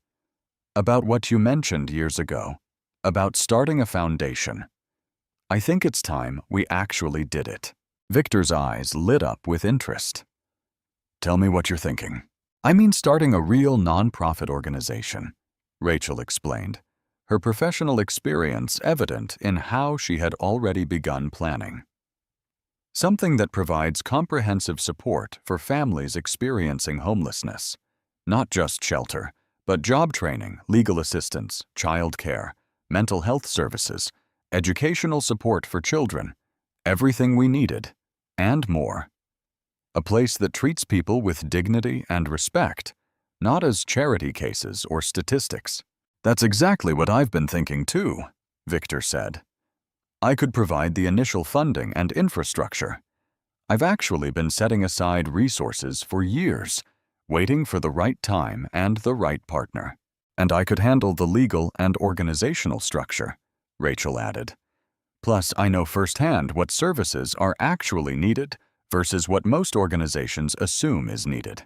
About what you mentioned years ago, about starting a foundation. I think it's time we actually did it. Victor's eyes lit up with interest. Tell me what you're thinking. I mean starting a real nonprofit organization, Rachel explained, her professional experience evident in how she had already begun planning. Something that provides comprehensive support for families experiencing homelessness. Not just shelter, but job training, legal assistance, child care, mental health services, educational support for children, everything we needed, and more. A place that treats people with dignity and respect, not as charity cases or statistics. That's exactly what I've been thinking too, Victor said. I could provide the initial funding and infrastructure. I've actually been setting aside resources for years, waiting for the right time and the right partner. And I could handle the legal and organizational structure, Rachel added. Plus, I know firsthand what services are actually needed versus what most organizations assume is needed.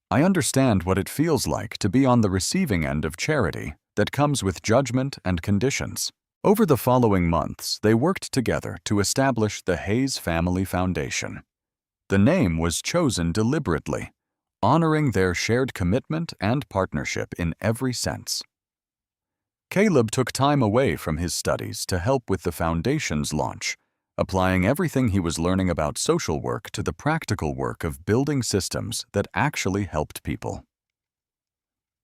I understand what it feels like to be on the receiving end of charity that comes with judgment and conditions. Over the following months, they worked together to establish the Hayes Family Foundation. The name was chosen deliberately, honoring their shared commitment and partnership in every sense. Caleb took time away from his studies to help with the foundation's launch, applying everything he was learning about social work to the practical work of building systems that actually helped people.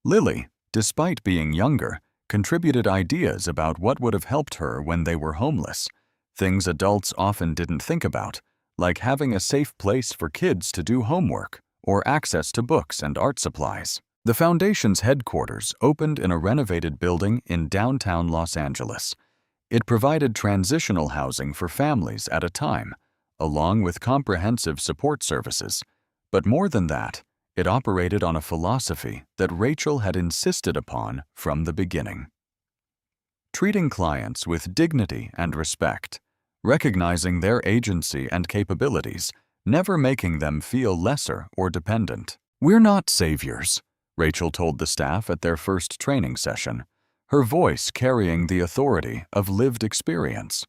Lily, despite being younger, contributed ideas about what would have helped her when they were homeless, things adults often didn't think about, like having a safe place for kids to do homework or access to books and art supplies. The foundation's headquarters opened in a renovated building in downtown Los Angeles. It provided transitional housing for families at a time, along with comprehensive support services. But more than that, it operated on a philosophy that Rachel had insisted upon from the beginning. Treating clients with dignity and respect, recognizing their agency and capabilities, never making them feel lesser or dependent. We're not saviors, Rachel told the staff at their first training session, her voice carrying the authority of lived experience.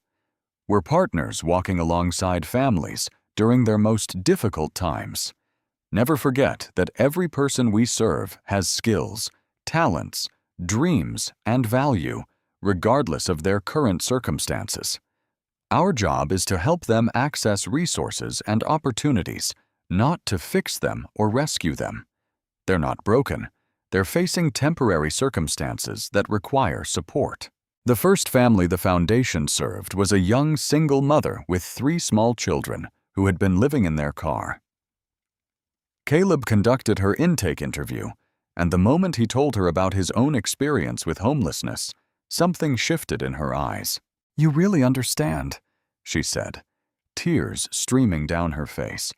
We're partners walking alongside families during their most difficult times. Never forget that every person we serve has skills, talents, dreams, and value, regardless of their current circumstances. Our job is to help them access resources and opportunities, not to fix them or rescue them. They're not broken. They're facing temporary circumstances that require support. The first family the foundation served was a young single mother with 3 small children who had been living in their car. Caleb conducted her intake interview, and the moment he told her about his own experience with homelessness, something shifted in her eyes. "You really understand," she said, tears streaming down her face.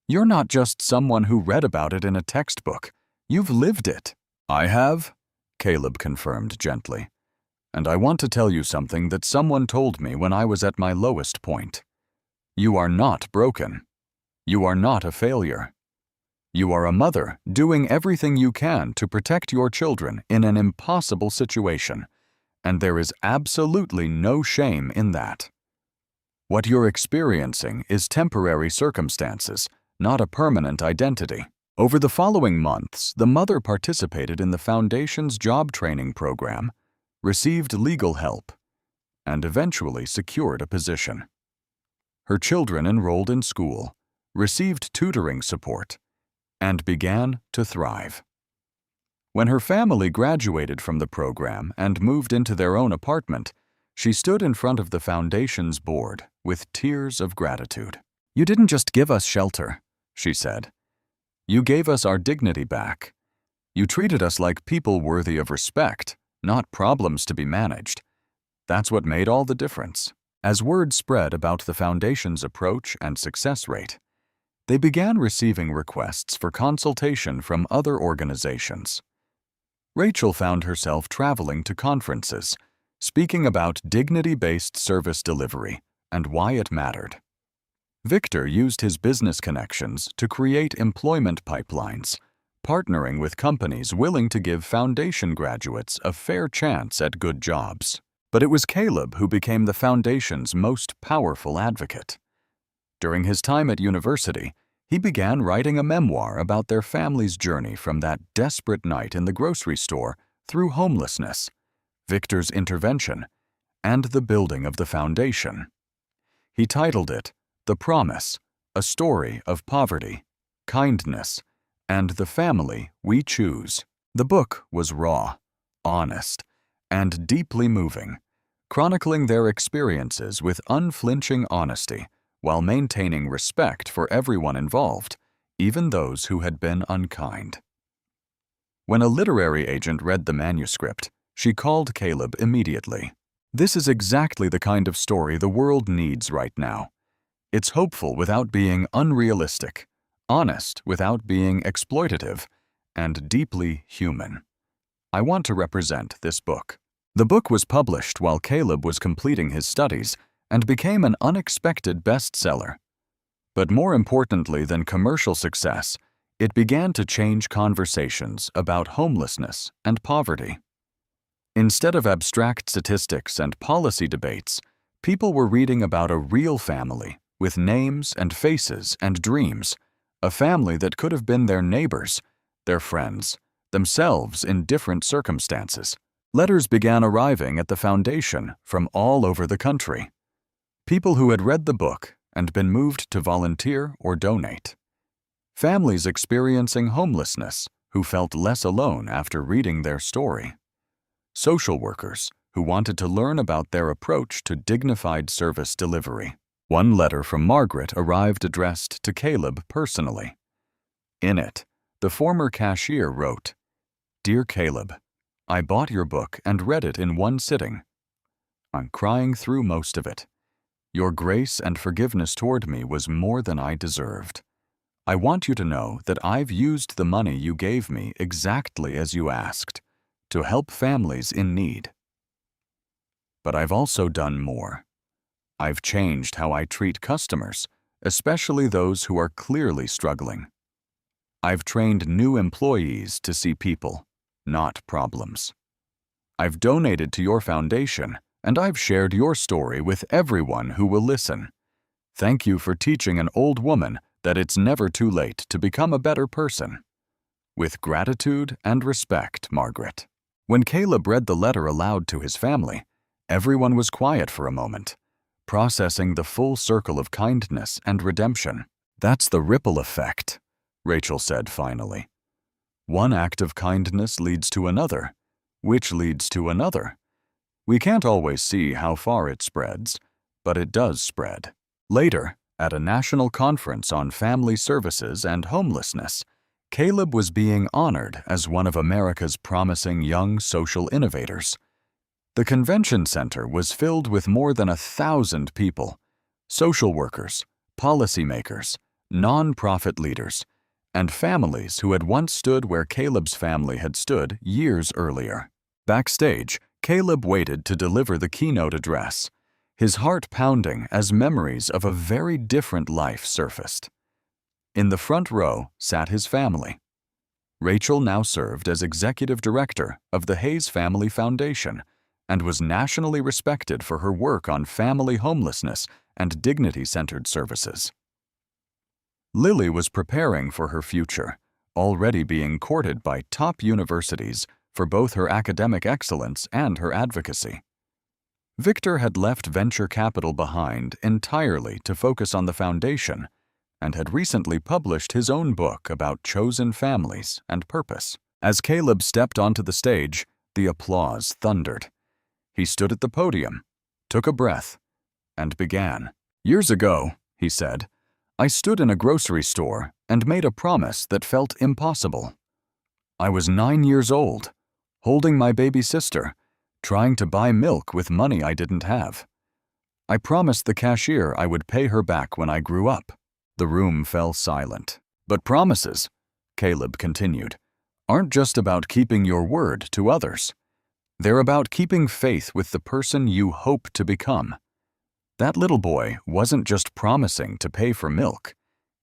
"You're not just someone who read about it in a textbook. You've lived it." "I have," Caleb confirmed gently. "And I want to tell you something that someone told me when I was at my lowest point. You are not broken. You are not a failure. You are a mother doing everything you can to protect your children in an impossible situation, and there is absolutely no shame in that. What you're experiencing is temporary circumstances, not a permanent identity." Over the following months, the mother participated in the foundation's job training program, received legal help, and eventually secured a position. Her children enrolled in school, received tutoring support, and began to thrive. When her family graduated from the program and moved into their own apartment, she stood in front of the foundation's board with tears of gratitude. "You didn't just give us shelter," she said. "You gave us our dignity back. You treated us like people worthy of respect, not problems to be managed. That's what made all the difference." As word spread about the foundation's approach and success rate, they began receiving requests for consultation from other organizations. Rachel found herself traveling to conferences, speaking about dignity-based service delivery and why it mattered. Victor used his business connections to create employment pipelines, partnering with companies willing to give foundation graduates a fair chance at good jobs. But it was Caleb who became the foundation's most powerful advocate. During his time at university, he began writing a memoir about their family's journey from that desperate night in the grocery store through homelessness, Victor's intervention, and the building of the foundation. He titled it "The Promise: A Story of Poverty, Kindness, and the Family We Choose." The book was raw, honest, and deeply moving, chronicling their experiences with unflinching honesty while maintaining respect for everyone involved, even those who had been unkind. When a literary agent read the manuscript, she called Caleb immediately. "This is exactly the kind of story the world needs right now. It's hopeful without being unrealistic, honest without being exploitative, and deeply human. I want to represent this book." The book was published while Caleb was completing his studies and became an unexpected bestseller. But more importantly than commercial success, it began to change conversations about homelessness and poverty. Instead of abstract statistics and policy debates, people were reading about a real family with names and faces and dreams, a family that could have been their neighbors, their friends, themselves in different circumstances. Letters began arriving at the foundation from all over the country. People who had read the book and been moved to volunteer or donate. Families experiencing homelessness who felt less alone after reading their story. Social workers who wanted to learn about their approach to dignified service delivery. One letter from Margaret arrived addressed to Caleb personally. In it, the former cashier wrote, "Dear Caleb, I bought your book and read it in one sitting. I'm crying through most of it. Your grace and forgiveness toward me was more than I deserved. I want you to know that I've used the money you gave me exactly as you asked, to help families in need. But I've also done more. I've changed how I treat customers, especially those who are clearly struggling. I've trained new employees to see people, not problems. I've donated to your foundation, and I've shared your story with everyone who will listen. Thank you for teaching an old woman that it's never too late to become a better person. With gratitude and respect, Margaret." When Caleb read the letter aloud to his family, everyone was quiet for a moment, processing the full circle of kindness and redemption. "That's the ripple effect," Rachel said finally. "One act of kindness leads to another, which leads to another. We can't always see how far it spreads, but it does spread." Later, at a national conference on family services and homelessness, Caleb was being honored as one of America's promising young social innovators. The convention center was filled with more than 1,000 people, social workers, policymakers, non-profit leaders, and families who had once stood where Caleb's family had stood years earlier. Backstage, Caleb waited to deliver the keynote address, his heart pounding as memories of a very different life surfaced. In the front row sat his family. Rachel now served as executive director of the Hayes Family Foundation and was nationally respected for her work on family homelessness and dignity-centered services. Lily was preparing for her future, already being courted by top universities for both her academic excellence and her advocacy. Victor had left venture capital behind entirely to focus on the foundation and had recently published his own book about chosen families and purpose. As Caleb stepped onto the stage, the applause thundered. He stood at the podium, took a breath, and began. "Years ago," he said, "I stood in a grocery store and made a promise that felt impossible. I was 9 years old, holding my baby sister, trying to buy milk with money I didn't have. I promised the cashier I would pay her back when I grew up." The room fell silent. "But promises," Caleb continued, "aren't just about keeping your word to others. They're about keeping faith with the person you hope to become." That little boy wasn't just promising to pay for milk.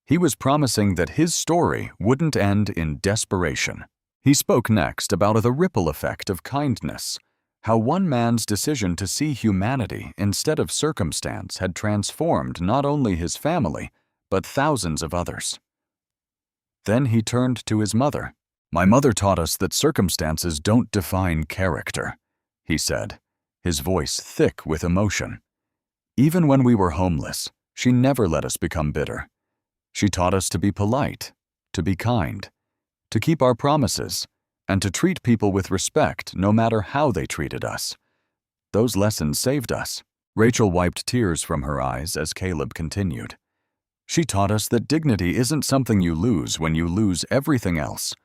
He was promising that his story wouldn't end in desperation. He spoke next about the ripple effect of kindness, how one man's decision to see humanity instead of circumstance had transformed not only his family, but thousands of others. Then he turned to his mother. "My mother taught us that circumstances don't define character," he said, his voice thick with emotion. "Even when we were homeless, she never let us become bitter. She taught us to be polite, to be kind, to keep our promises, and to treat people with respect no matter how they treated us. Those lessons saved us." Rachel wiped tears from her eyes as Caleb continued. She taught us that dignity isn't something you lose when you lose everything else.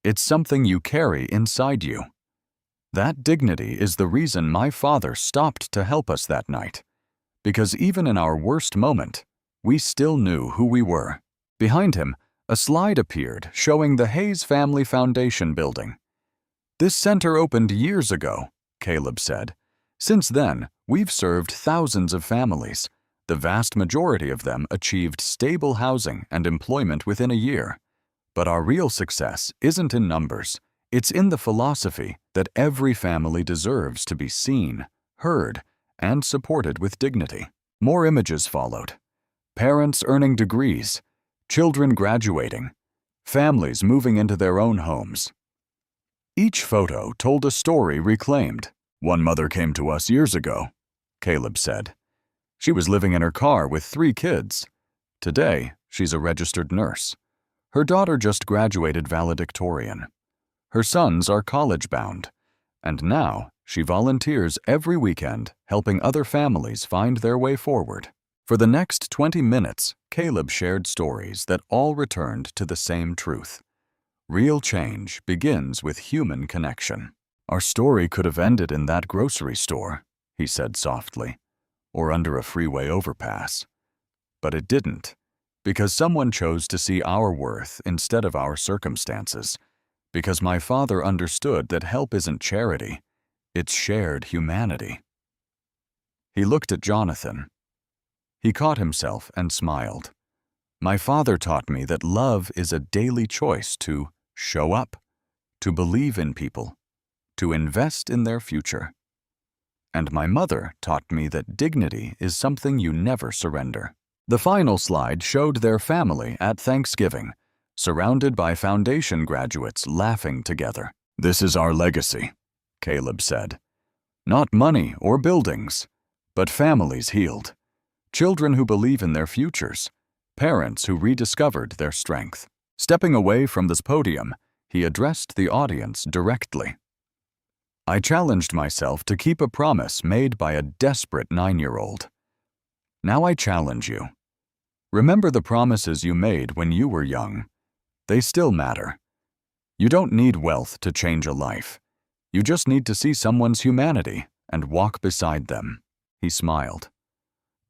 It's something you carry inside you. That dignity is the reason my father stopped to help us that night. Because even in our worst moment, we still knew who we were. Behind him, a slide appeared showing the Hayes Family Foundation building. This center opened years ago, Caleb said. Since then, we've served thousands of families. The vast majority of them achieved stable housing and employment within a year. But our real success isn't in numbers. It's in the philosophy that every family deserves to be seen, heard, and supported with dignity. More images followed. Parents earning degrees, children graduating, families moving into their own homes. Each photo told a story reclaimed. One mother came to us years ago, Caleb said. She was living in her car with 3 kids. Today, she's a registered nurse. Her daughter just graduated valedictorian. Her sons are college-bound, and now she volunteers every weekend helping other families find their way forward. For the next 20 minutes, Caleb shared stories that all returned to the same truth. Real change begins with human connection. Our story could have ended in that grocery store, he said softly, or under a freeway overpass. But it didn't, because someone chose to see our worth instead of our circumstances, because my father understood that help isn't charity, it's shared humanity. He looked at Jonathan. He caught himself and smiled. My father taught me that love is a daily choice to show up, to believe in people, to invest in their future. And my mother taught me that dignity is something you never surrender. The final slide showed their family at Thanksgiving, surrounded by foundation graduates laughing together. This is our legacy, Caleb said. Not money or buildings, but families healed, children who believe in their futures, parents who rediscovered their strength. Stepping away from this podium, he addressed the audience directly. I challenged myself to keep a promise made by a desperate 9-year-old. Now I challenge you. Remember the promises you made when you were young. They still matter. You don't need wealth to change a life. You just need to see someone's humanity and walk beside them. He smiled.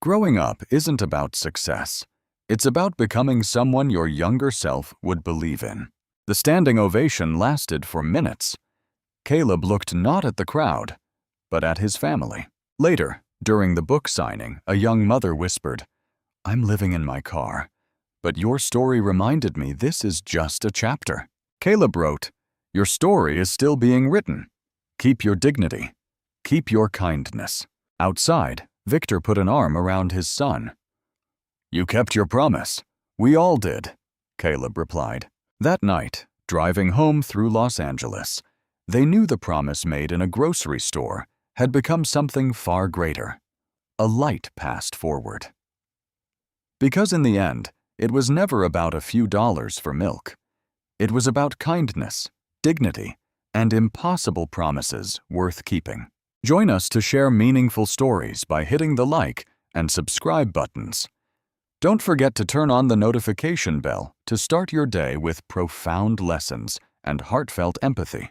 Growing up isn't about success. It's about becoming someone your younger self would believe in. The standing ovation lasted for minutes. Caleb looked not at the crowd, but at his family. Later, during the book signing, a young mother whispered, I'm living in my car, but your story reminded me this is just a chapter. Caleb wrote, your story is still being written. Keep your dignity. Keep your kindness. Outside, Victor put an arm around his son. You kept your promise. We all did, Caleb replied. That night, driving home through Los Angeles, they knew the promise made in a grocery store had become something far greater. A light passed forward. Because in the end, it was never about a few dollars for milk. It was about kindness, dignity, and impossible promises worth keeping. Join us to share meaningful stories by hitting the like and subscribe buttons. Don't forget to turn on the notification bell to start your day with profound lessons and heartfelt empathy.